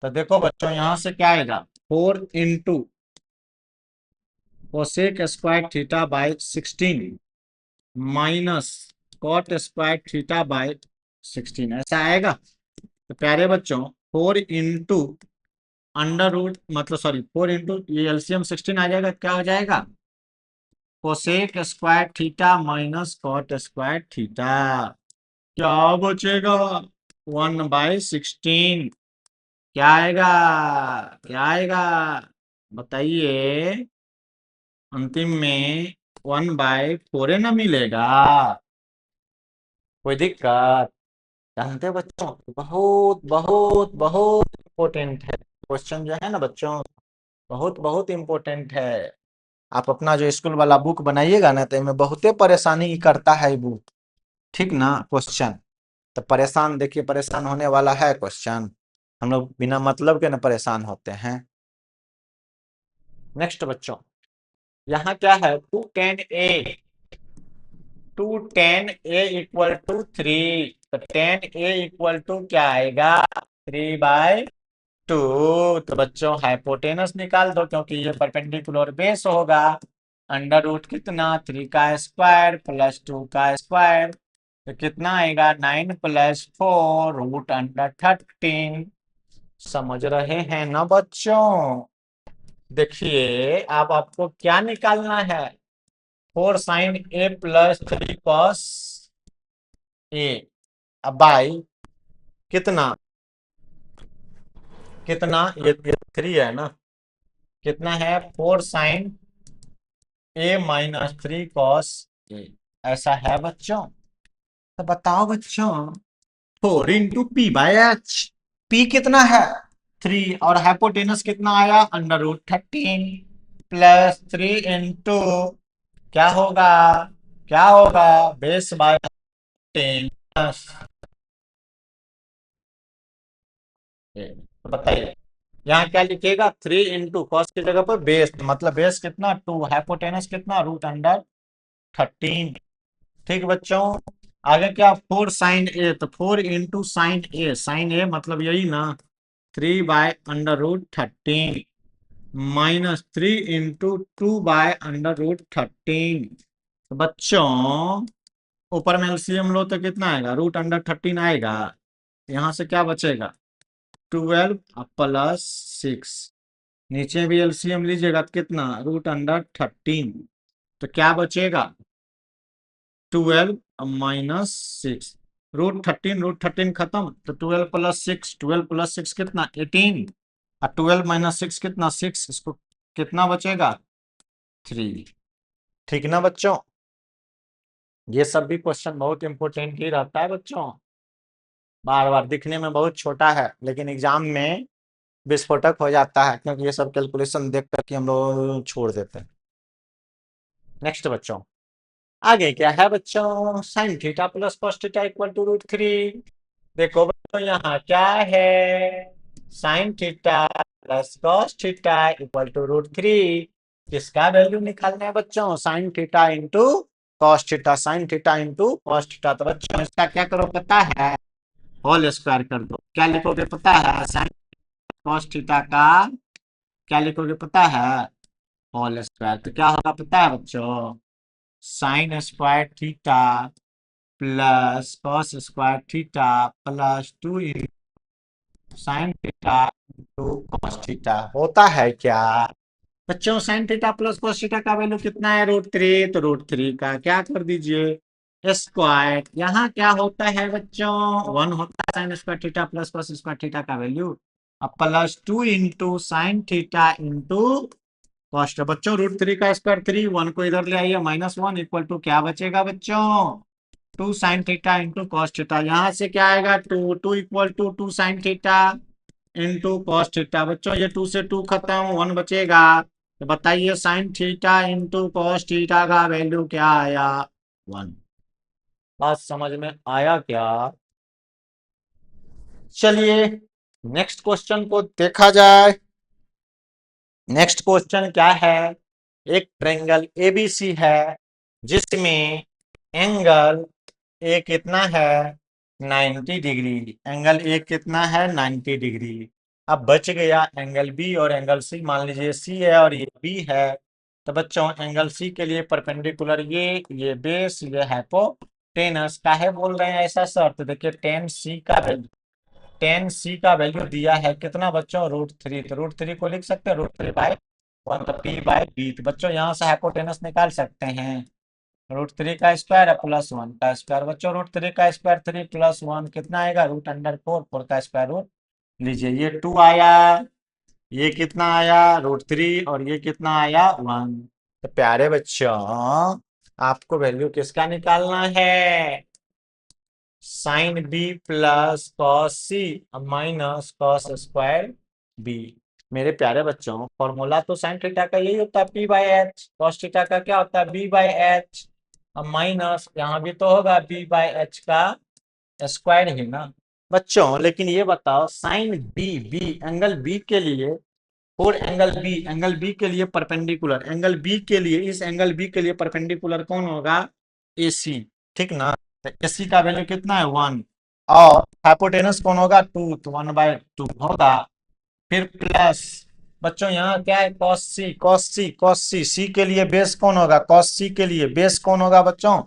तो देखो बच्चों यहां से क्या आएगा? 4 × cosec square theta by 16 minus cot square theta by 16, ऐसा आएगा। तो प्यारे बच्चों 4 × मतलब सॉरी 4 ये एलसीएम 16 आ जाएगा, क्या हो जाएगा? Cosec square theta minus cot square theta, क्या बचेगा? 1/16। क्या आएगा? क्या आएगा? बताइए। अंतिम में 1/4 ना मिलेगा? कोई दिक्कत? जानते हैं बच्चों बहुत बहुत बहुत इम्पोर्टेंट है क्वेश्चन जो है ना बच्चों, बहुत बहुत इम्पोर्टेंट है। आप अपना जो स्कूल वाला बुक बनाइएगा ना तो इसमें बहुते परेशानी करता है बुक, ठीक ना? क्वेश्चन तो परेशान, देखिए परेशान होने वाला है क्वेश्चन। हम लोग बिना मतलब के ना परेशान होते हैं। नेक्स्ट बच्चों यहाँ क्या है? 2tan a equal to 3। तो tan a इक्वल टू क्या आएगा? 3/2। तो बच्चों हाइपोटेनस निकाल दो क्योंकि ये परपेंडिकुलर बेस होगा। अंडर रूट कितना? 3 का स्क्वायर प्लस 2 का स्क्वायर, तो कितना आएगा? 9 + 4 √13। समझ रहे हैं ना बच्चों? देखिए अब आपको क्या निकालना है? 4 sin a + 3 cos a, अब बाई कितना? कितना ये 3 है ना? कितना है? 4 sin a - 3 cos a, ऐसा है बच्चों। तो बताओ बच्चों 4 × p/h, p कितना है? 3, और हाइपोटेनस कितना आया? √13 + 3 × क्या होगा? क्या होगा? Base by 10। तो बताइए यहाँ क्या लिखिएगा? 3 × cos की जगह पर बेस, मतलब बेस कितना? 2, हाइपोटेनस कितना? √13। ठीक बच्चों आगे क्या? 4 sin a, तो 4 × sin a मतलब यही ना 3/√13 माइनस 3 × 2/√13। तो बच्चों ऊपर में एलसीएम लो तो कितना आएगा? √13 आएगा। यहाँ से क्या बचेगा? 12 + 6। नीचे भी एलसीएम लीजिएगा तो कितना? √13। तो क्या बचेगा? 12 - 6, √13 खत्म, तो 12 + 6 कितना? 18, और 12 - 6 कितना? 6, इसको कितना बचेगा? 3। ठीक ना बच्चों? ये सब भी क्वेश्चन बहुत इंपॉर्टेंट ही रहता है बच्चों। बार बार दिखने में बहुत छोटा है लेकिन एग्जाम में विस्फोटक हो जाता है क्योंकि ये सब कैलकुलेशन देख करके हम लोग छोड़ देते हैं। नेक्स्ट बच्चों आगे क्या है बच्चों? sin theta + cos theta equal to √3। देखो बच्चों यहाँ क्या है? sin theta + cos theta equal to √3। किसका वैल्यू निकालना है बच्चों? sin theta into cos theta, sin theta into cos theta. तो बच्चों इसका क्या करो पता है? होल स्क्वायर कर दो। क्या लिखोगे पता है? sin cos थीटा का क्या लिखोगे पता है? Whole square. तो क्या होगा पता है बच्चों, sine square theta plus cos square theta plus 2 sine theta into cos theta होता है क्या बच्चों। Sine theta plus cos theta का वैल्यू कितना है, √3। तो √3 का क्या कर दीजिए स्क्वायर। यहाँ क्या होता है बच्चों, 1 होता है sine square theta plus cos square theta का वैल्यू। अब plus 2 into sine theta into cost. बच्चों √3 का स्क्वायर 3, 1 को इधर ले आइए -1 इक्वल टू क्या बचेगा बच्चों, 2 sine theta into cos theta. यहाँ से क्या आएगा 2, 2 equal to 2 sine theta into cos theta. बच्चों ये 2 से 2 खत्म, 1 बचेगा। तो बताइए sign theta into cos theta का वैल्यू क्या आया, 1। बात समझ में आया क्या। चलिए नेक्स्ट क्वेश्चन को देखा जाए। नेक्स्ट क्वेश्चन क्या है, एक ट्रायंगल एबीसी है जिसमें एंगल ए कितना है 90 डिग्री। एंगल ए कितना है 90 डिग्री। अब बच गया एंगल बी और एंगल सी। मान लीजिए सी है और ये बी है। तो बच्चों एंगल सी के लिए परपेंडिकुलर ये बेस ये हाइपोटेनस का है बोल रहे हैं ऐसा शर्त। देखिए टेन सी का वैल्यू दिया है कितना बच्चों, √3। तो √3 को लिख सकते हैं √3/1 तो p/b। तो बच्चों यहाँ से हाइपोटेनस निकाल सकते हैं। √3 का स्क्वायर है प्लस 1 का स्क्वायर। बच्चों √3 का स्क्वायर 3 प्लस 1 कितना आएगा, √4। 4 का स्क्वायर रूट लीजिए, ये 2 आया, ये कितना आया √3 और ये कितना आया 1। तो प्यारे बच्चों आपको वैल्यू किसका निकालना है, साइन बी प्लस कॉस सी माइनस कॉस स्क्वायर बी। मेरे प्यारे बच्चों फॉर्मूला तो साइन थीटा का यही होता है p/h, कॉस थीटा का क्या होता है b/h, अब माइनस यहाँ भी तो होगा b/h का स्क्वायर ही ना बच्चों। लेकिन ये बताओ साइन बी एंगल बी के लिए और एंगल बी के लिए परपेंडिकुलर, एंगल बी के लिए इस एंगल बी के लिए परपेंडिकुलर कौन होगा, AC, ठीक ना। तो AC का वैल्यू कितना है 1 और हाइपोटेनस कौन होगा 2, तो 1/2 होगा। फिर प्लस बच्चों यहाँ क्या है cos C के लिए बेस कौन होगा, cos C के लिए बेस कौन होगा बच्चों,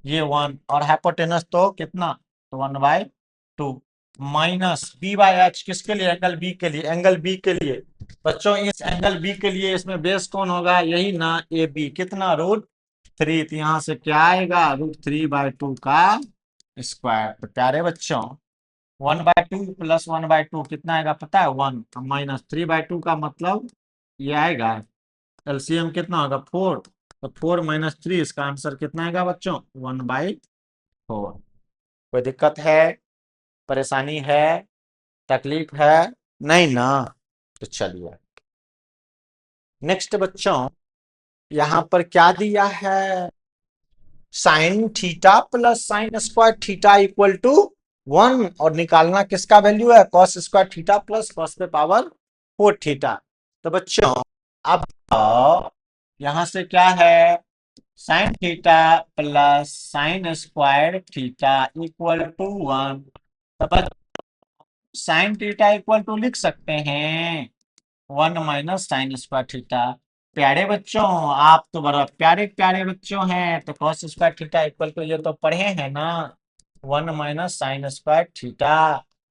ये 1 और हाइपोटेनस तो कितना, तो 1/2 माइनस b/h किसके लिए, एंगल बी के लिए, एंगल बी के लिए बच्चों इस एंगल बी के लिए इसमें बेस कौन होगा, यही ना AB, कितना √3। तो यहाँ से क्या आएगा √3/2 का स्क्वायर। तो प्यारे बच्चों 1/2 प्लस 1/2 कितना आएगा पता है 1, माइनस 3/2 का मतलब ये आएगा, एलसीएम कितना होगा 4। तो 4 माइनस 3 इसका आंसर कितना आएगा बच्चों 1/4। कोई दिक्कत है, परेशानी है, तकलीफ है, नहीं ना। तो चलिए नेक्स्ट बच्चों यहां पर क्या दिया है, sine theta plus sine square theta equal to 1 और निकालना किसका वैल्यू है, cos square theta plus cos पे पावर 4 थीटा। तो बच्चों अब यहां से क्या है, sine theta plus sine square theta equal to 1। तो साइन थीटा इक्वल टू लिख सकते हैं 1 माइनस साइन स्क्वायर थीटा। प्यारे बच्चों आप तो बड़ा प्यारे प्यारे बच्चों हैं, तो cos square theta equal to ये तो पढ़े हैं ना 1 माइनस sine square theta.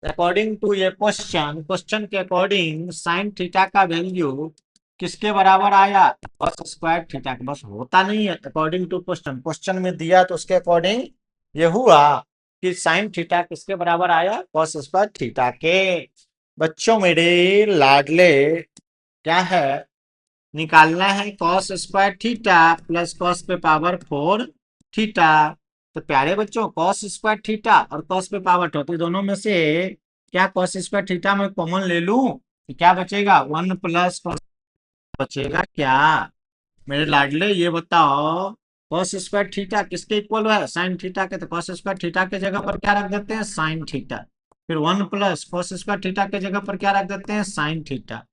According to ये क्वेश्चन के अकॉर्डिंग साइन थीटा का वैल्यू किसके बराबर आया, कॉस स्क्वायर थीटा के। बस होता नहीं है अकॉर्डिंग टू क्वेश्चन में दिया तो उसके अकॉर्डिंग ये हुआ कि साइन थीटा किसके बराबर आया, कॉस स्क्वायर थीटा के। बच्चों मेरे लाडले क्या है, निकालना है cos square theta plus cos पे पावर 4 थीटा। तो प्यारे बच्चों कॉस स्क्वायर थीटा और कॉस पे पावर 4, तो दोनों में से क्या कॉस स्क्वायर थीटा में कॉमन ले लूं तो क्या बचेगा 1 प्लस बचेगा क्या। मेरे लाडले ये बताओ कॉस स्क्वायर थीटा किसके इक्वल है, साइन थीटा के। तो कॉस स्क्वायर थीटा के जगह पर क्या रख देते हैं, साइन थीटा। फिर 1 प्लस कॉस स्क्वायर थीटा के जगह पर क्या रख देते हैं, साइन थीटा।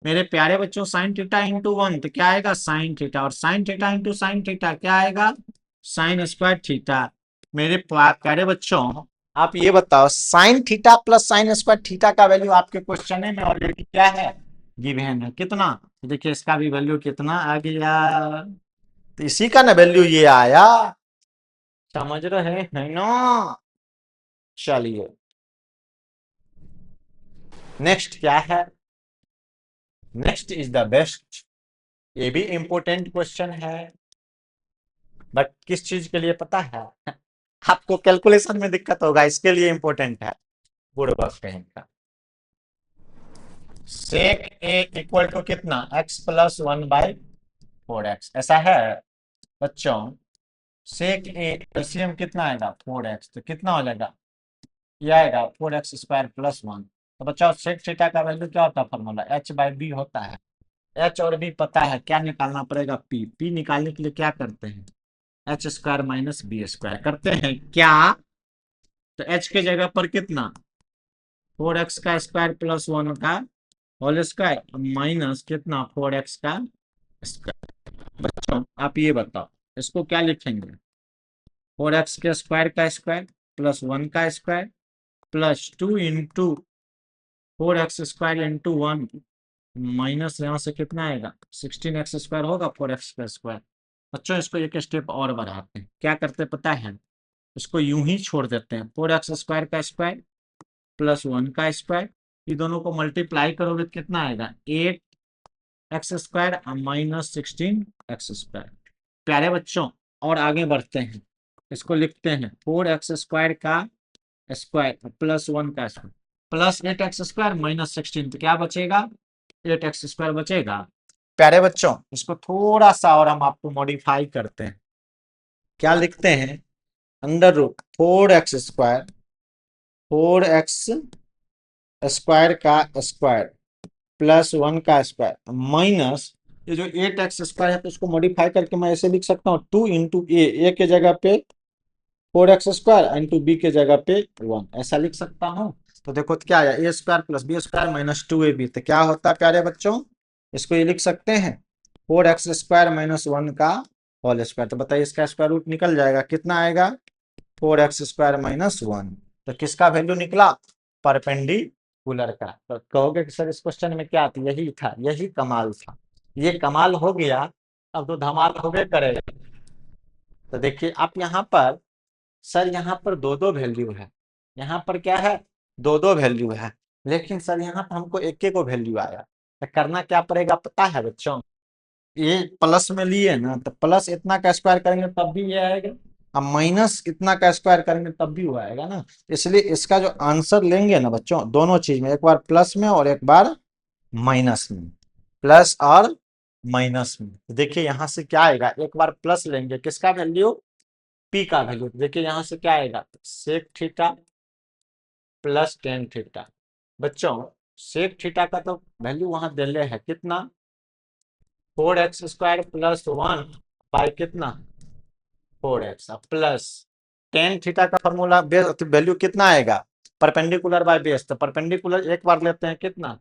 मेरे प्यारे बच्चों साइन थीटा इंटू 1 तो क्या आएगा साइन थीटा, और sign theta into sine theta क्या आएगा साइन स्क्वायर थीटा। मेरे प्यारे बच्चों आप ये बताओ sign theta plus sine square theta का वैल्यू आपके क्वेश्चन में ऑलरेडी क्या है गिवन है कितना, देखिए इसका भी वैल्यू कितना आ गया, तो इसी का ना वैल्यू ये आया, समझ रहे हैं ना। चलिए नेक्स्ट क्या है, नेक्स्ट इज द बेस्ट, ये भी इंपॉर्टेंट क्वेश्चन है, बट किस चीज के लिए पता है आपको कैलकुलेशन में दिक्कत होगा, इसके लिए इंपॉर्टेंट है, बुड़बक कहीं का। सेक ए इक्वल टू कितना, एक्स प्लस 1/4x, ऐसा है बच्चों। सेक ए एलसीएम कितना आएगा 4x, तो कितना हो जाएगा, ये आएगा 4x² प्लस 1। तो बच्चों सेक थीटा का वैल्यू क्या होता है, फॉर्मूला h/b होता है। h और b पता है, क्या निकालना पड़ेगा, p निकालने के लिए क्या करते हैं, h² माइनस b² करते हैं क्या। तो h के जगह पर कितना, 4x का स्क्वायर प्लस 1 का होल स्क्वायर माइनस कितना 4x का स्क्वायर। बच्चों आप ये बताओ इसको क्या लिखेंगे, 4x के स्क्वायर का स्क्वायर प्लस 1 का square plus 2 into 4x² into 1 minus यहाँ से कितना आएगा 16x² होगा 4x का स्क्वायर। बच्चों इसको एक स्टेप और बढ़ाते हैं, क्या करते पता है, इसको यूं ही छोड़ देते हैं, 4x² का स्क्वायर प्लस 1 का स्क्वायर, ये दोनों को मल्टीप्लाई करोगे तो कितना आएगा 8x² माइनस 16x²। प्यारे बच्चों और आगे बढ़ते हैं, इसको लिखते हैं 4x² का स्क्वायर प्लस 1 का स्क्वायर प्लस 8x² माइनस 16, तो क्या बचेगा 8x² बचेगा। प्यारे बच्चों इसको थोड़ा सा और हम आपको मॉडिफाई करते हैं, क्या लिखते हैं, अंडर रूट 4x² का स्क्वायर प्लस 1 का स्क्वायर माइनस ये जो 8x² है तो उसको मॉडिफाई करके मैं ऐसे लिख सकता हूँ 2 इंटू ए के जगह पे 4x² इंटू बी के जगह पे 1, ऐसा लिख सकता हूँ। तो देखो तो क्या आया a² plus b² minus 2ab, तो क्या होता है प्यारे बच्चों, इसको ये लिख सकते हैं 4x² माइनस 1 का होल स्क्वायर। तो बताइए इसका स्क्वायर रूट निकल जाएगा, कितना आएगा 4x² माइनस 1। तो किसका वैल्यू निकला, परपेंडिकुलर का। तो कहोगे कि सर इस क्वेश्चन में क्या था, यही था, यही कमाल था, ये कमाल हो गया अब तो धमाल हो गए करेगा। तो देखिए आप यहाँ पर, सर यहाँ पर दो दो वैल्यू है, यहाँ पर क्या है दो दो वैल्यू है, लेकिन सर यहाँ पर हमको एक एक को वैल्यू आया, तो करना क्या पड़ेगा पता है बच्चों, ये प्लस में लिए ना तो प्लस इतना का स्क्वायर करेंगे तब भी ये आएगा, अब माइनस इतना का स्क्वायर करेंगे तब भी वो आएगा ना। इसलिए इसका जो आंसर लेंगे ना बच्चों दोनों चीज में, एक बार प्लस में और एक बार माइनस में, प्लस और माइनस में। देखिए यहाँ से क्या आएगा, एक बार प्लस लेंगे किसका वैल्यू, पी का वैल्यू, देखिए यहाँ से क्या आएगा sec theta plus tan theta. बच्चों सेक थीटा का तो वैल्यू वहां दे है कितना 4x² प्लस 1 बाई कितना 4x प्लस टेन थीटा का फॉर्मूला बेस वैल्यू कितना आएगा परपेंडिकुलर बाय बेस, तो परपेंडिकुलर एक बार लेते हैं कितना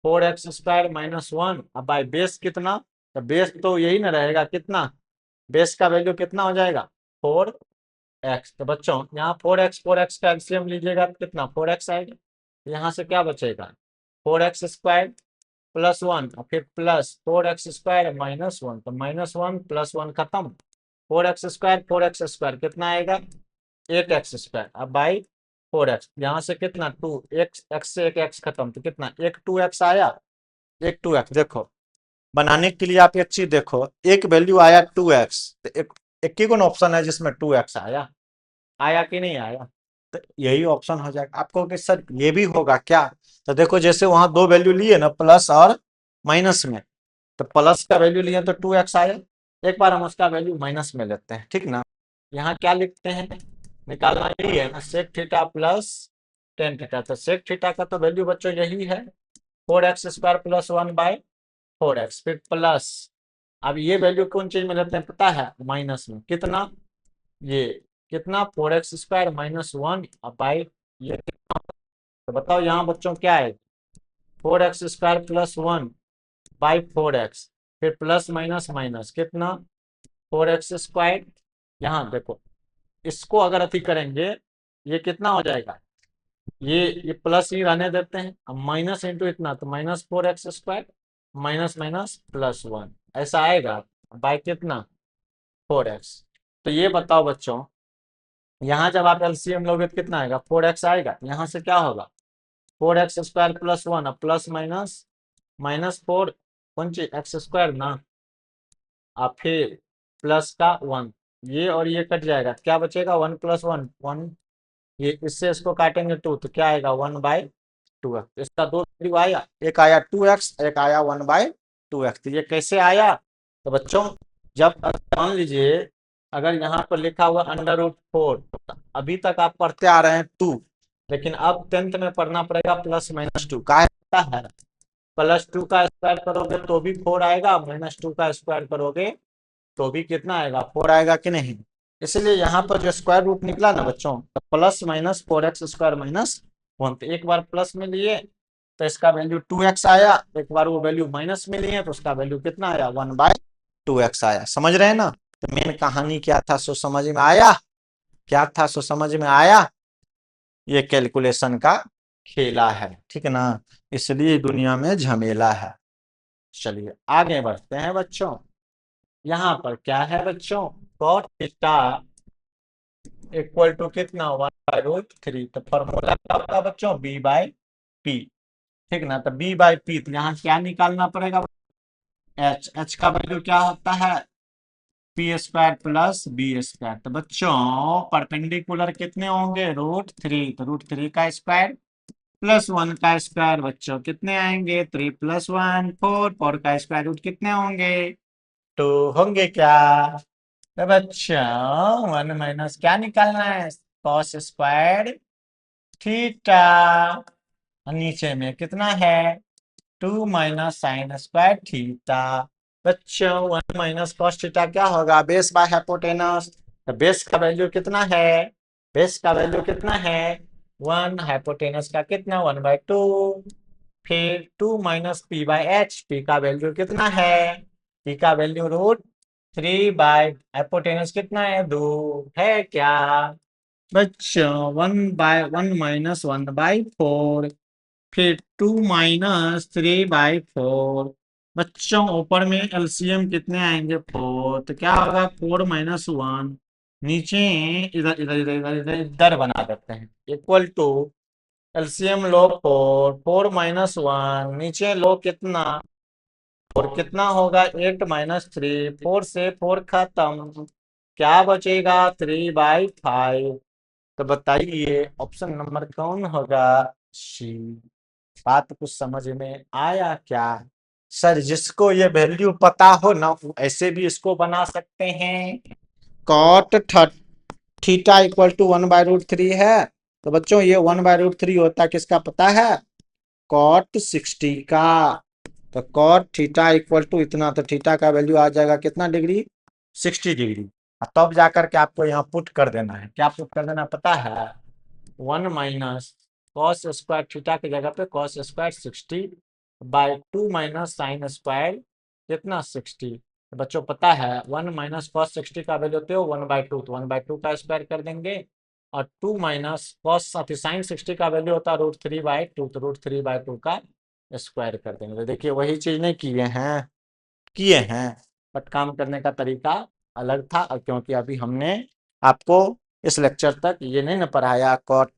4x² माइनस 1 अब बाय बेस कितना, तो बेस तो यही ना रहेगा कितना, बेस का वैल्यू कितना हो जाएगा 4x। तो बच्चों यहाँ 4x का एलसीएम लीजिएगा तो कितना 4x आएगा, यहाँ से क्या बचेगा 4x² प्लस 1 और फिर प्लस 4x² माइनस 1, तो माइनस 1 प्लस 1 खत्म, 4x² कितना आएगा 8x², अब बाई 4x, यहाँ से कितना 2 x से एक x खत्म, तो कितना एक 2x आया, एक 2x। देखो बनाने के लिए आप एक चीज देखो, एक वैल्यू आया 2x, तो एक ही कौन ऑप्शन है जिसमें 2x आया, आया कि नहीं आया, तो यही ऑप्शन हो जाएगा। आपको कि सर ये भी होगा क्या, तो देखो जैसे वहां दो वैल्यू लिए ना प्लस और माइनस में, तो प्लस का वैल्यू लिए तो 2x आया, एक बार हम उसका वैल्यू माइनस में लेते हैं, ठीक ना। यहाँ क्या लिखते हैं, निकालना यही है ना sec theta plus tan theta, तो सेक थीटा का तो वैल्यू बच्चों यही है 4x² प्लस 1 बाय 4x, फिर प्लस, अब ये वैल्यू कौन चीज में लेते हैं पता है माइनस में, कितना ये कितना 4x² माइनस 1 बाई ये कितना, तो बताओ यहाँ बच्चों क्या है 4x² प्लस 1 बाई 4x, फिर प्लस माइनस माइनस कितना 4x², यहाँ देखो इसको अगर अति करेंगे ये कितना हो जाएगा ये प्लस ही रहने देते हैं। अब माइनस इंटू इतना तो -4x² माइनस माइनस +1 ऐसा आएगा बाय कितना 4x। तो ये बताओ बच्चों, यहाँ जब आप एलसीएम लोगे तो कितना आएगा 4x आएगा। यहाँ से क्या होगा 4x² +1, अब प्लस माइनस -4 कौन चीज x² ना, और फिर प्लस का 1, ये और ये कट जाएगा क्या बचेगा 1 + 1 1, ये इससे इसको काटेंगे 2 तो क्या आएगा 1/2x। इसका दो वैल्यू आया, एक आया 2x, एक आया 1/2x। तो ये कैसे आया, तो बच्चों जब मान लीजिए अगर यहाँ पर लिखा हुआ √4, अभी तक आप पढ़ते आ रहे हैं 2, लेकिन अब 10th में पढ़ना पड़ेगा +-2 का है। +2 का स्क्वायर करोगे तो भी 4 आएगा, -2 का स्क्वायर करोगे तो भी कितना आएगा 4 आएगा कि नहीं। इसलिए यहाँ पर जो स्क्वायर रूट निकला ना बच्चों, तो +-4x² -1, तो एक बार प्लस में लिए तो इसका वैल्यू 2x आया, एक बार वो वैल्यू माइनस में लिए तो उसका वैल्यू कितना आया 1/2x आया। समझ रहे हैं ना। तो मेन कहानी क्या था सो समझ में आया, क्या था सो समझ में आया। ये कैलकुलेशन का खेला है, ठीक है ना, इसलिए दुनिया में झमेला है। चलिए आगे बढ़ते हैं बच्चों। यहाँ पर क्या है बच्चों, cot थीटा इक्वल टू कितना 1/√3। तो फॉर्मूला क्या होता है बच्चों B/P, ठीक ना। तो B/P, तो यहाँ क्या निकालना पड़ेगा h का वैल्यू क्या होता है P² + B²। तो बच्चों परपेंडिकुलर कितने होंगे √3, तो √3 का स्क्वायर +1 का स्क्वायर बच्चों कितने आएंगे 3 + 1 4, 4 का स्क्वायर रूट कितने होंगे 2 होंगे क्या। तो बच्चों 1 माइनस क्या निकालना है cos² थीटा, नीचे में कितना है 2 माइनस sin² थीटा। बच्चों 1 माइनस cos थीटा क्या होगा बेस बाय हाइपोटेनस। तो बेस का वैल्यू कितना है, बेस का वैल्यू कितना है 1, हाइपोटेनस का कितना 1/2, फिर 2 माइनस p/h, p का वैल्यू कितना है, p का वैल्यू √3 हाइपोटेनस कितना है 2 है क्या। बच्चों 1/1 माइनस 1/4, फिर 2 माइनस 3/4। बच्चों ऊपर में एलसीएम कितने आएंगे 4, तो क्या होगा 4 - 1, नीचे इधर इधर इधर इधर इधर इधर बना देते हैं इक्वल टू एलसीएम लो 4, 4 - 1, नीचे लो कितना, और कितना होगा 8 - 3, 4 से 4 खत्म, क्या बचेगा 3/5। तो बताइए ऑप्शन नंबर कौन होगा सी। बात कुछ समझ में आया क्या सर। जिसको ये वैल्यू पता हो ना वो ऐसे भी इसको बना सकते हैं। कॉट थीटा इक्वल टू 1/√3 है, तो बच्चों ये 1/√3 होता है किसका पता है कॉट 60 का। तो कॉट थीटा इक्वल टू इतना, तो थीटा का वैल्यू आ जाएगा कितना डिग्री 60 डिग्री। तब जाकर के आपको यहाँ पुट कर देना है, क्या पुट कर देना पता है 1 माइनस cos² थीटा की जगह पे cos² 60/2 माइनस sin² कितना 60। तो बच्चों पता है 1 माइनस cos 60 का वैल्यू होते हो 1/2, तो 1/2 का स्क्वायर कर देंगे, और 2 माइनस cos sin 60 का वैल्यू होता है √3/2, तो √3/2 का स्क्वायर कर देंगे। तो देखिए वही चीज नहीं किए हैं, किए हैं, बट काम करने का तरीका अलग था। और क्योंकि अभी हमने आपको इस लेक्चर तक ये नहीं ना पढ़ाया cot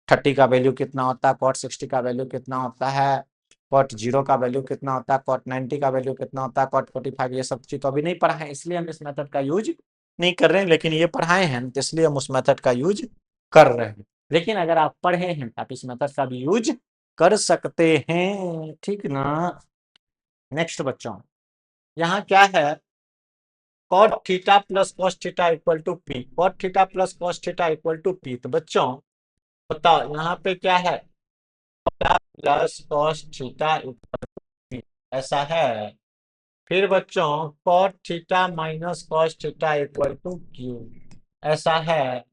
30 का वैल्यू कितना होता है, cot 60 का वैल्यू कितना होता है, cot 0 का वैल्यू कितना होता है, cot 90 का वैल्यू कितना होता है, cot 45, ये सब चीज तो अभी नहीं पढ़ा है, इसलिए हम इस मेथड का यूज नहीं कर रहे हैं। लेकिन ये पढ़ाए हैं तो इसलिए हम उस मेथड का यूज कर रहे हैं। लेकिन अगर आप पढ़े हैं तो आप इस मेथड का भी यूज कर सकते हैं, ठीक ना। नेक्स्ट बच्चों यहाँ क्या है cot theta plus cos theta equal to p, cot theta plus cos theta equal to p. तो बच्चों बताओ यहाँ पे क्या है plus cos theta equal to p, ऐसा है। फिर बच्चों cot theta minus cos theta equal to q, ऐसा है।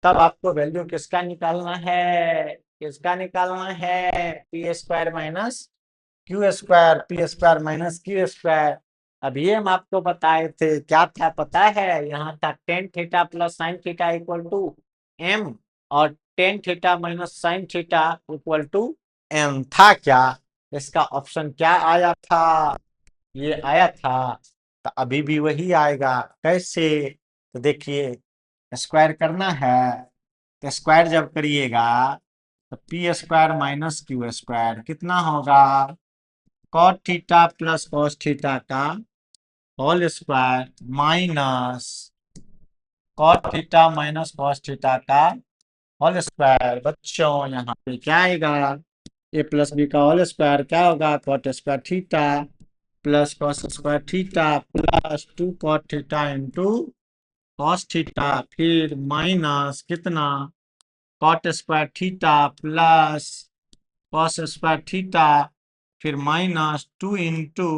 तब आपको वैल्यू किसका निकालना है, किसका निकालना है p² minus q², p² minus q²। अब ये हम आपको बताए थे क्या था पता है, यहाँ था tan theta plus sin theta equal to m, और tan theta minus sine theta equal to m था क्या? इसका ऑप्शन क्या आया था? ये आया था। तो अभी भी वही आएगा। कैसे? तो देखिए, स्क्वायर करना है। तो स्क्वायर जब करिएगा तो p square minus Q square कितना होगा? Cot theta plus cos theta का whole square minus cot theta minus cos theta का होल स्क्वायर। बच्चों यहाँ पे क्या आएगा? ए प्लस बी का होल स्क्वायर क्या होगा? Cot square theta plus cos square theta plus two cot theta into cos theta, फिर माइनस कितना? Cot square theta plus cos square theta, फिर माइनस टू इंटू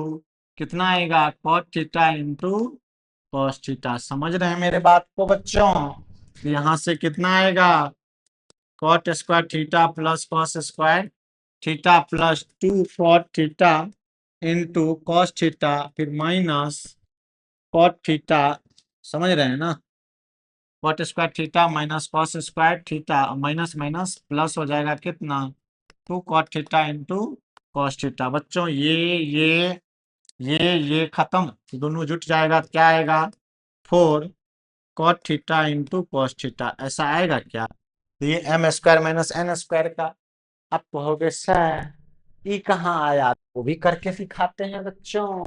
कितना आएगा? Cot theta into cos theta. समझ रहे हैं मेरे बात को बच्चों? यहाँ से कितना आएगा? Cot square theta plus cos square theta plus two cot theta into cos theta, फिर माइनस कॉट थीटा। समझ रहे हैं ना? Cot square theta minus cos square theta, minus minus plus हो जाएगा कितना? Two cot theta into cos theta. बच्चों ये खत्म, दोनों जुट जाएगा, क्या आएगा? Four cot theta into cos theta. ऐसा आएगा क्या? तो ये m square minus n square का। आप कहोगे सर ये कहाँ आया? वो भी करके सिखाते हैं बच्चों।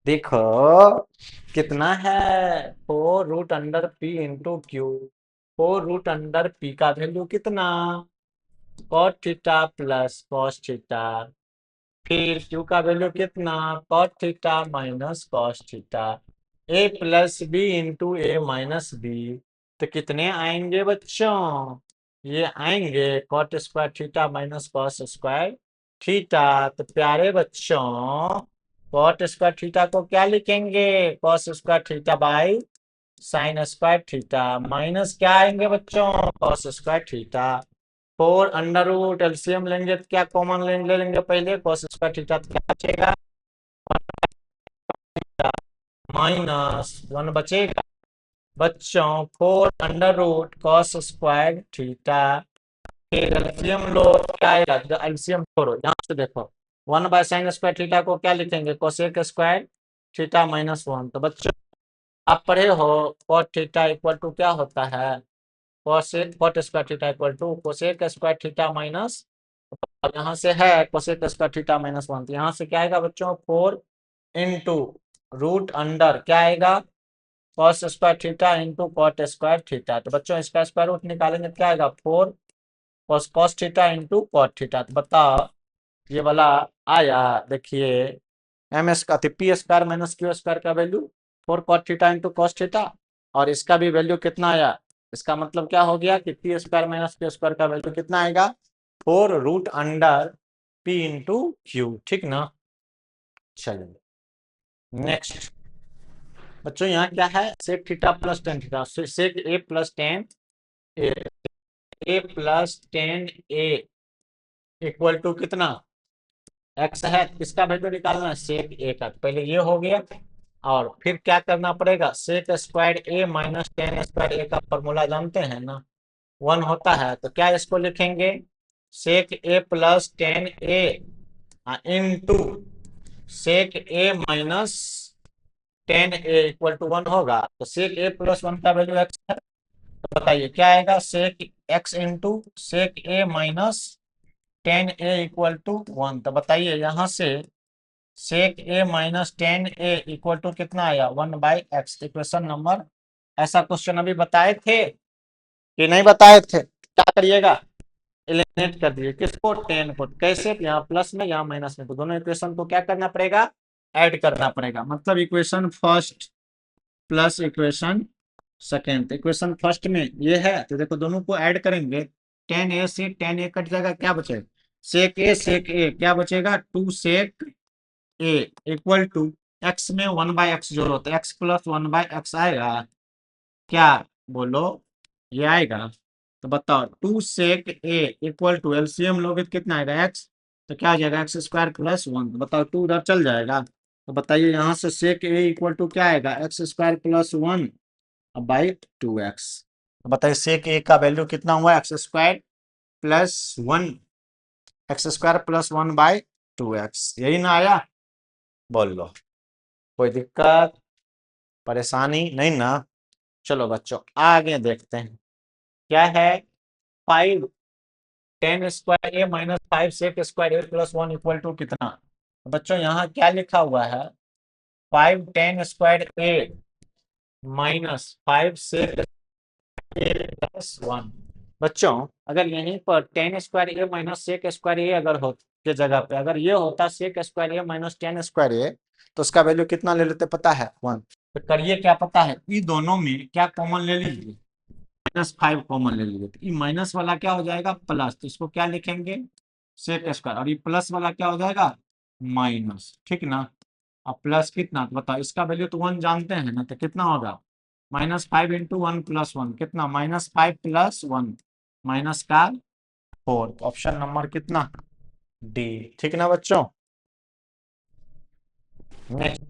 देखो कितना है? Four root under P into q. Four root under p का वैल्यू कितना? Cot theta plus cos theta, फिर क्यू का वैल्यू कितना? Cot theta minus cos theta. A plus b into a minus b. तो कितने आएंगे बच्चों? ये आएंगे cot square theta minus cos square theta. तो प्यारे बच्चों, कॉट स्क्वायर थीटा को क्या लिखेंगे? Cos square theta by sine square theta, minus क्या आएंगे बच्चों? Cos square theta. Four under root LCM लेंगे तो क्या कॉमन ले लेंगे? पहले कॉस स्क्वायर थीटा तो क्या बचेगा? माइनस वन बचेगा। बच्चों four under root cos square theta, फिर एलसीएम लो, क्या आएगा? एलसीएम छोड़ो, यहाँ से देखो, one by sine square theta को क्या लिखेंगे? Cosec square theta minus one. तो बच्चों आप पढ़े हो कॉट थीटा इक्वल टू क्या होता है? Cosec cot square theta equal to cosec square theta minus, अब यहाँ से है cosec square theta minus one, तो यहाँ से क्या आएगा बच्चों? फोर इंटू रूट अंडर क्या आएगा? Cos square theta into cot square theta. तो बच्चों इसका स्क्वायर रूट निकालेंगे तो क्या आएगा? Four cos cos theta into cot theta. तो बताओ ये वाला आया। देखिए एम एस का p square minus Q square का value four cot theta into cos theta, और इसका भी वैल्यू कितना आया? इसका मतलब क्या हो गया कि P square minus Q square का वैल्यू कितना आएगा? Four root under P into Q. ठीक ना? चलिए नेक्स्ट बच्चों, यहाँ क्या है? Sec theta plus tan theta, sec A plus tan A, A plus tan A equal to कितना? एक्स है, किसका वैल्यू निकालना है? सेक ए का। पहले ये हो गया, और फिर क्या करना पड़ेगा? Sec square a minus tan square ए का फॉर्मूला जानते हैं ना, वन होता है। तो क्या इसको लिखेंगे? Sec A plus tan a into sec a minus tan A equal to one होगा। तो सेक ए प्लस वन का वैल्यू एक्स है, तो बताइए क्या आएगा? Sec x into sec a minus tan A equal to one. तो बताइए यहाँ से sec a minus tan A equal to कितना आया? One by x. Equation number, ऐसा क्वेश्चन अभी बताए थे कि नहीं बताए थे? क्या करिएगा? एलिमिनेट कर दीजिए किसको? टेन को। कैसे? यहाँ प्लस में यहाँ माइनस में, तो दोनों इक्वेशन को क्या करना पड़ेगा? ऐड करना पड़ेगा। मतलब equation first plus equation second. Equation first में ये है, तो देखो दोनों को ऐड करेंगे। टेन ए से टेन ए कट जाएगा, क्या बचेगा? सेक ए क्या बचेगा? Two sec A equal to X में वन बाय एक्स जोड़ो तो X plus one by X आएगा। क्या बोलो? ये आएगा। तो बताओ two sec A equal to LCM लोगे तो कितना आएगा? एक्स। तो क्या आ जाएगा? X square plus one. तो बताओ टू उधर चल जाएगा। तो बताइए यहाँ से सेक ए इक्वल टू क्या आएगा? X square plus one by two x. तो बताइए सेक ए का वैल्यू कितना हुआ, x square plus 1, x square plus 1/2x, यही ना आया? बोल लो, कोई दिक्कत परेशानी नहीं ना? चलो बच्चों आगे देखते हैं क्या है। 5 10 square a - 5 sec square a + 1 कितना? तो बच्चों यहाँ क्या लिखा हुआ है, 5 10 स्क्वायर a - 5 sec a + 1। बच्चों अगर यहीं पर 10 square a - sec square a अगर हो के जगह पे अगर ये होता sec square a - 10 square a, तो उसका वैल्यू कितना ले लेते पता है, 1। तो करिए क्या पता है, ये दोनों में क्या कॉमन ले लीजिए, -5 कॉमन ले लीजिए, तो ये माइनस वाला क्या हो जाएगा प्लस, तो इसको क्या लिखेंगे सेक स्क्वायर, और ये प्लस वाला क्या हो जाएगा माइनस, ठीक ना? अब प्लस कितना तो बताओ, इसका वैल्यू तो 1 जानते हैं ना, तो कितना होगा -5 × 1 + 1 कितना, -5 + 1 माइनस का 4, ऑप्शन नंबर कितना डी, ठीक ना बच्चों? नेक्स्ट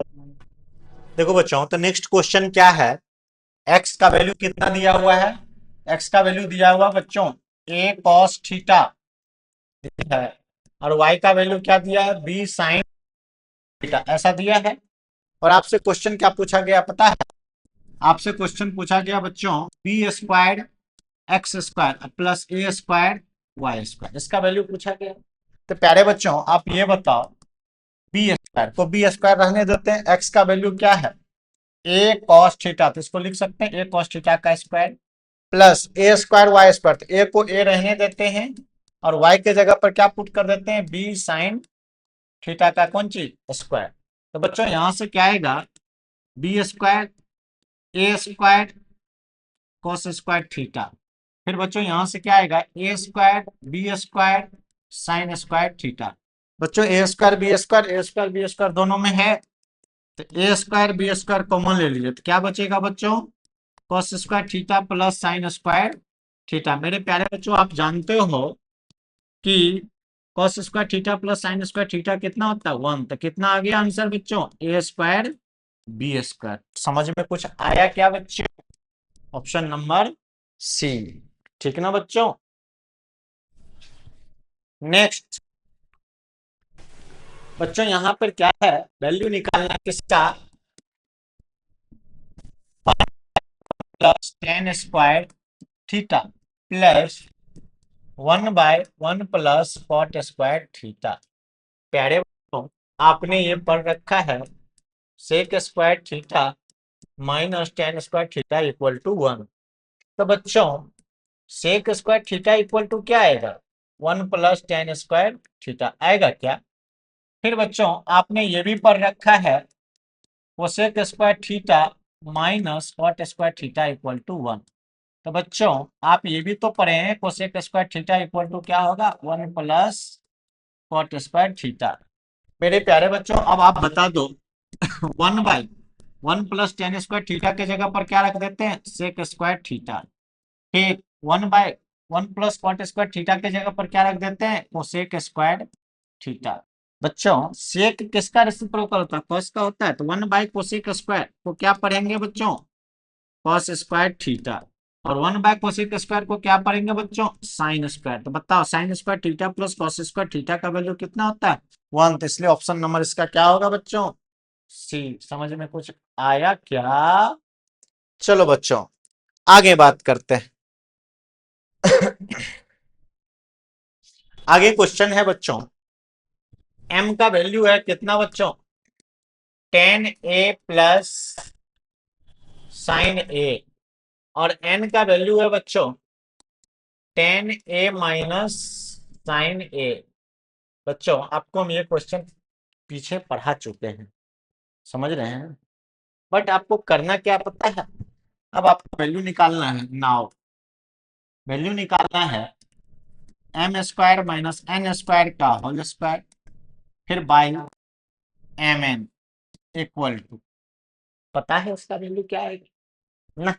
देखो बच्चों, तो नेक्स्ट क्वेश्चन क्या है, एक्स का वैल्यू कितना दिया हुआ है, एक्स का वैल्यू दिया हुआ बच्चों a cos थीटा है, और y का वैल्यू क्या दिया है b sin थीटा, ऐसा दिया है। और आपसे क्वेश्चन क्या पूछा गया पता है, आपसे क्वेश्चन पूछा गया बच्चों b² x² plus a² y², इसका वैल्यू पूछा गया। तो प्यारे बच्चों आप ये बताओ, b² को b² रहने देते हैं, x का वैल्यू क्या है a cos थीटा, तो इसको लिख सकते हैं a cos थीटा का स्क्वायर प्लस a² y², तो a को a रहने देते हैं और y के जगह पर क्या पुट कर देते हैं b sin थीटा का कौन चीज स्क्वायर। तो बच्चों यहां से क्या आएगा b² a² cos² थीटा, फिर बच्चों यहां से क्या आएगा a² b² sin² थीटा। बच्चों a² b² दोनों में है, तो a² b² कॉमन ले लीजिए, तो क्या बचेगा बच्चों cos² theta plus sin² theta. मेरे प्यारे बच्चों आप जानते हो कि cos² theta plus sin² theta कितना होता है 1, तो कितना आ गया आंसर बच्चों a² b²। समझ में कुछ आया क्या बच्चों, ऑप्शन नंबर सी, ठीक ना बच्चों? नेक्स्ट बच्चों यहां पर क्या है, वैल्यू निकालना किसका, +10 square theta plus 1/1 plus cot² theta. प्यारे बच्चों आपने ये पढ़ रखा है sec square theta -10 square theta = 1। तो बच्चों sec square theta equal to क्या आएगा 1 + 10 स्क्वायर थीटा आएगा क्या। फिर बच्चों आपने ये भी पढ़ रखा है cosec square theta -cot² theta = 1। तो बच्चों आप ये भी तो पढ़े हैं cosec square theta equal to क्या होगा 1 + cot² थीटा। मेरे प्यारे बच्चों अब आप बता दो 1/1 + 10 स्क्वायर थीटा के जगह पर क्या रख देते हैं सेक स्क्वायर थीटा, ठीक 1/1 + cot² थीटा के जगह पर क्या रख देते हैं कोसेक स्क्वायर थीटा। बच्चों सेक किसका रेसिप्रोकल होता है कॉस का होता है, तो 1/कोसेक² को क्या पढ़ेंगे बच्चों cos² थीटा, और 1/कोसेक² को क्या पढ़ेंगे बच्चों sin²। तो बताओ sin² theta plus cos² theta का वैल्यू कितना होता है 1, तो इसलिए ऑप्शन नंबर इसका क्या होगा बच्चों सी। समझ में कुछ आया क्या? चलो बच्चों आगे बात करते हैं। आगे क्वेश्चन है बच्चों, m का वैल्यू है कितना बच्चों 10a प्लस sin a, और n का वैल्यू है बच्चों 10a माइनस sin a। बच्चों आपको हम ये क्वेश्चन पीछे पढ़ा चुके हैं, समझ रहे हैं, बट आपको करना क्या पता है, अब आपको वैल्यू निकालना है, नाउ वैल्यू निकालना है m² माइनस n² का होल स्क्वायर फिर बाई mn इक्वल टू, पता है उसका वैल्यू क्या है ना,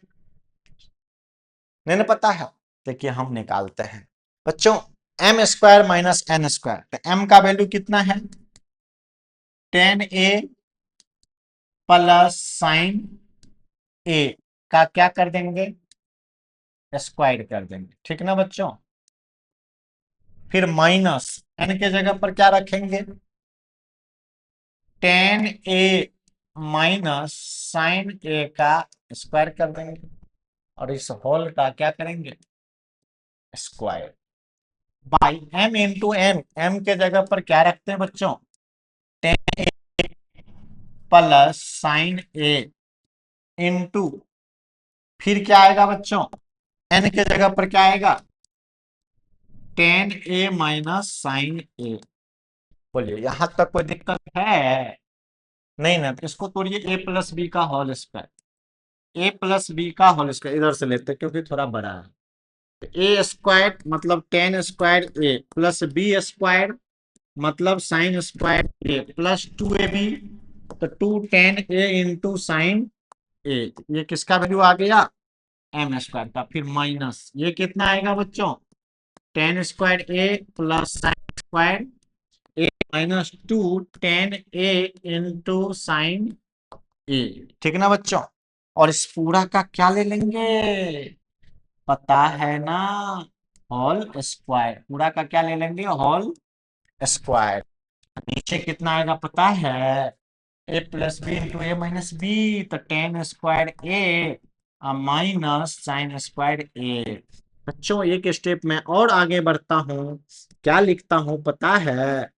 नहीं पता है, देखिए हम निकालते हैं बच्चों m² माइनस n², तो m का वैल्यू कितना है 10a प्लस sin a का क्या कर देंगे स्क्वायर कर देंगे, ठीक ना बच्चों। फिर माइनस एन के जगह पर क्या रखेंगे, टेन ए माइनस साइन ए का स्क्वायर कर देंगे और इस होल का क्या करेंगे, square by M into N, M के जगह पर क्या रखते हैं बच्चों, tan A plus sine A into, फिर क्या आएगा बच्चों, एन के जगह पर क्या आएगा, टेन ए माइनस साइन ए। बोलिए यहां तक कोई दिक्कत है, नहीं ना, तो इसको तोड़िए, ए प्लस बी का whole square, a plus b का होल स्क्वायर इधर से लेते हैं क्योंकि थोड़ा बड़ा है। ए स्क्वायर मतलब tan square a plus b square मतलब sine square a plus two a b, तो two tan a into sine a, ये किसका वैल्यू आ गया, एम स्क्वायर का। फिर माइनस ये कितना आएगा बच्चों, tan square a plus sine square a minus two tan a into sine ए, ठीक ना बच्चों। और इस पूरा का क्या ले लेंगे, पता है ना, होल स्क्वायर, पूरा का क्या ले लेंगे, होल स्क्वायर। नीचे कितना आएगा पता है, ए plus b into a minus b, तो ten square a minus sine square ए। बच्चों एक स्टेप में और आगे बढ़ता हूं, क्या लिखता हूं पता है,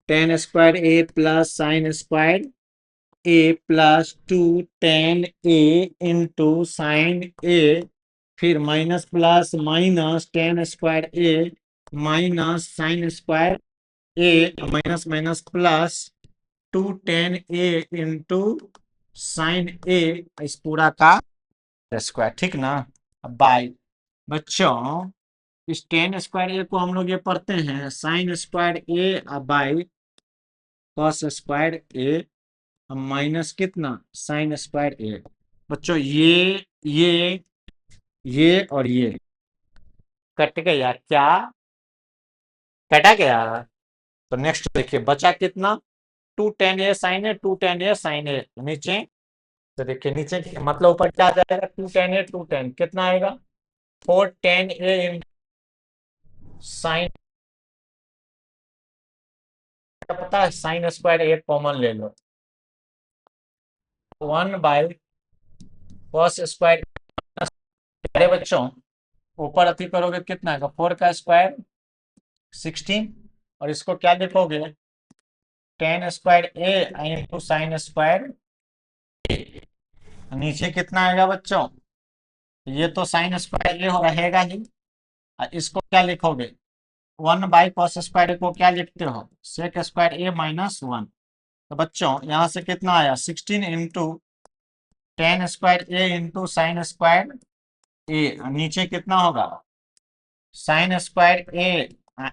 tan square a plus sine square a plus two tan a into sine a, फिर minus plus minus tan square a minus sine square a minus minus plus two tan a into sine a, इस पूरा का square, ठीक ना। अब by बच्चों इस ten square ए को हम लोग ये पढ़ते हैं sign square A by cos square a minus कितना साइन स्क्वायर ए। बच्चों ये और ये कट गया, क्या कटा गया। तो नेक्स्ट देखिए बचा कितना, two tan a sine a, two tan a sine a नीचे, तो देखिए नीचे मतलब ऊपर क्या आ जाएगा, two tan a two tan कितना आएगा, four tan a in sine, पता है साइन स्क्वायर ए कॉमन ले लो, वन बाय कॉस स्क्वायर। अरे बच्चों ऊपर अति करोगे कितना आएगा, फोर का स्क्वायर 16, और इसको क्या लिखोगे, टेन स्क्वायर ए इंटू साइन स्क्वायर, नीचे कितना आएगा बच्चों, ये तो साइन स्क्वायर ए रहेगा ही, और इसको क्या लिखोगे, वन बाई कॉस स्क्वायर को क्या लिखते हो, sec square a minus one. तो बच्चों यहां से कितना आया, 16 इंटू टेन स्क्वायर ए इंटू साइन स्क्वायर ए, नीचे कितना होगा, sign square A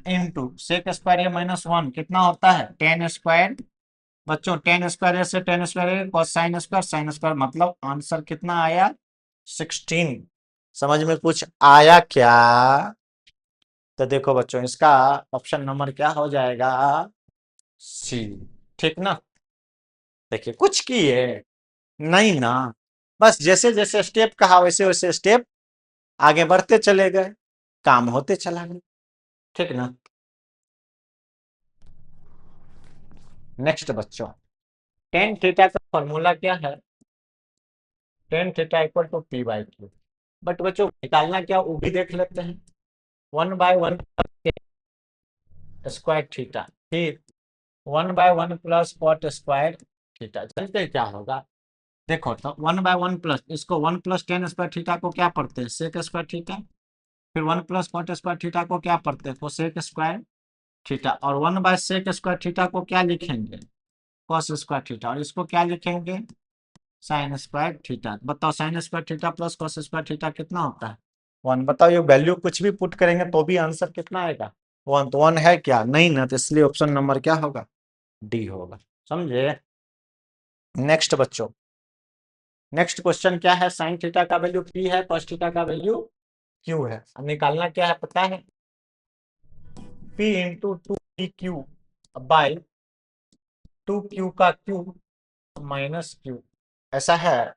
into sec square a minus one, कितना होता है टेन स्क्वायर। बच्चों टेन स्क्वायर ए से टेन स्क्वायर ए कॉस साइन स्क्वायर मतलब आंसर कितना आया, 16। समझ में कुछ आया क्या, तो देखो बच्चों इसका ऑप्शन नंबर क्या हो जाएगा, सी, ठीक ना। देखिए कुछ किए नहीं ना, बस जैसे जैसे स्टेप कहा वैसे वैसे स्टेप आगे बढ़ते चले गए, काम होते चला गया, ठीक ना। नेक्स्ट बच्चों टेन थीटा का फॉर्मूला क्या है, tan theta equal to P by Q, but बच्चों निकालना क्या वो भी देख लेते हैं, one by one square theta, फिर one by one plus cot square theta, चलते क्या होगा, देखो तो वन बाय वन प्लस इसको one plus tan square theta को क्या पढ़ते हैं, सेक स्क्वायर थीटा, फिर one plus cot square theta को क्या पढ़ते हैं, कोसेक स्क्वायर थीटा, और one by sec square theta को क्या लिखेंगे, कॉस स्क्वायर थीटा, और इसको क्या लिखेंगे, साइन स्क्वायर थीटा। बताओ sign square theta plus cos square theta कितना होता है, वन। बताओ ये वैल्यू कुछ भी पुट करेंगे तो भी आंसर कितना आएगा, वन। तो वन है क्या, नहीं ना, तो इसलिए ऑप्शन नंबर क्या होगा, डी होगा, समझे। नेक्स्ट बच्चों नेक्स्ट क्वेश्चन क्या है, साइन थीटा का वैल्यू पी है, कॉस थीटा का वैल्यू क्यू है, अब निकालना क्या है पता है, P into two P Q by two Q का क्यू माइनस क्यू, ऐसा है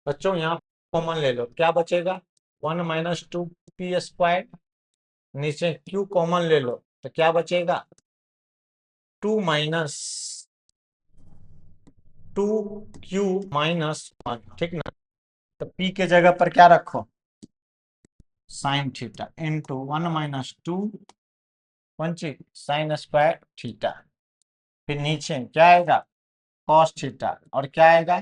बच्चों। यहाँ कॉमन ले लो क्या बचेगा, 1 माइनस 2p², नीचे q कॉमन ले लो तो क्या बचेगा 2 माइनस 2q-1, ठीक ना। तो p के जगह पर क्या रखो sign theta into 1 minus 2 sign square theta, फिर नीचे क्या आएगा कॉस थीटा, और क्या आएगा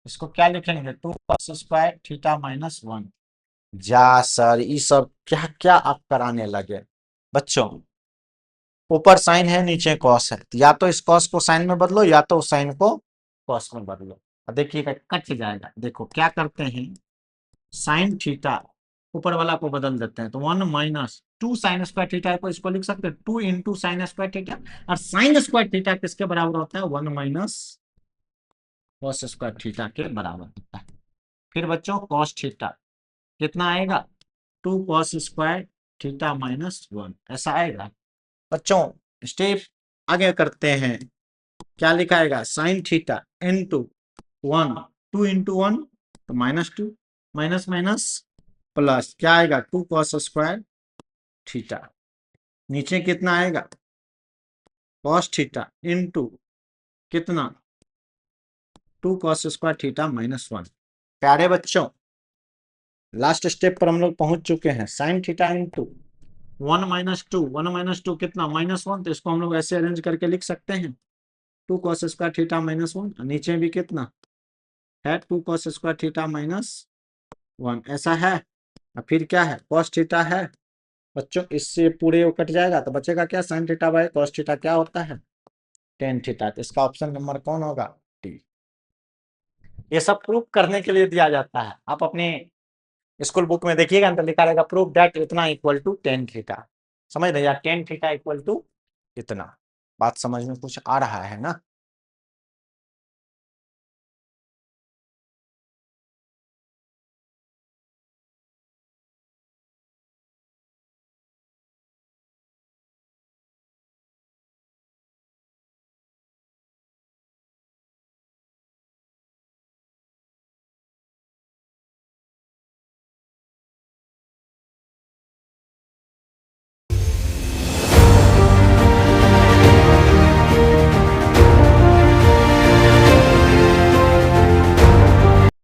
इसको क्या लिखेंगे 2 कॉस स्क्वायर थीटा -1। जा सर ये सब क्या क्या आप कराने लगे बच्चों, ऊपर साइन है नीचे कॉस है, तो या तो इस कॉस को साइन में बदलो या तो उस साइन को कॉस में बदलो। अब देखिएगा कट जाएगा, देखो क्या करते हैं साइन थीटा ऊपर वाला को बदल देते हैं, तो 1 माइनस 2 साइन स्क्वायर थीटा को इसको लिख सकते हैं 2 इंटू साइन स्क्वायर थीटा, और साइन स्क्वायर थीटा किसके बराबर होता है 1 माइनस कॉस स्क्वायर थीटा के बराबर होता है। फिर बच्चों कॉस थीटा कितना आएगा 2 कॉस स्क्वायर थीटा -1, ऐसा आएगा। बच्चों स्टेप आगे करते हैं, क्या लिखा आएगा साइन थीटा इंटू 1, 2 इंटू 1 तो -2, माइनस माइनस प्लस क्या आएगा 2 कॉस स्क्वायर थीटा, नीचे कितना आएगा कॉस थीटा इंटू कितना 2 कॉस स्क्वायर थीटा -1। प्यारे बच्चों लास्ट स्टेप पर हम लोग पहुंच चुके हैं, sign theta into 1 minus 2, 1 minus 2 कितना -1, तो इसको हम लोग ऐसे अरेंज करके लिख सकते हैं 2 कॉस स्क्वायर थीटा -1, नीचे भी कितना है 2 कॉस स्क्वायर थीटा -1, ऐसा है। और फिर क्या है कॉस थीटा है बच्चों, इससे पूरे वो कट जाएगा तो बचेगा क्या sine theta by cos theta क्या होता है टेन थीटा, तो इसका ऑप्शन नंबर कौन होगा डी। ये सब प्रूफ करने के लिए दिया जाता है, आप अपने स्कूल बुक में देखिएगा तो लिखा रहेगा प्रूफ दैट इतना इक्वल टू टेन थीटा, समझ रहे या टेन थीटा इक्वल टू इतना, बात समझ में कुछ आ रहा है ना।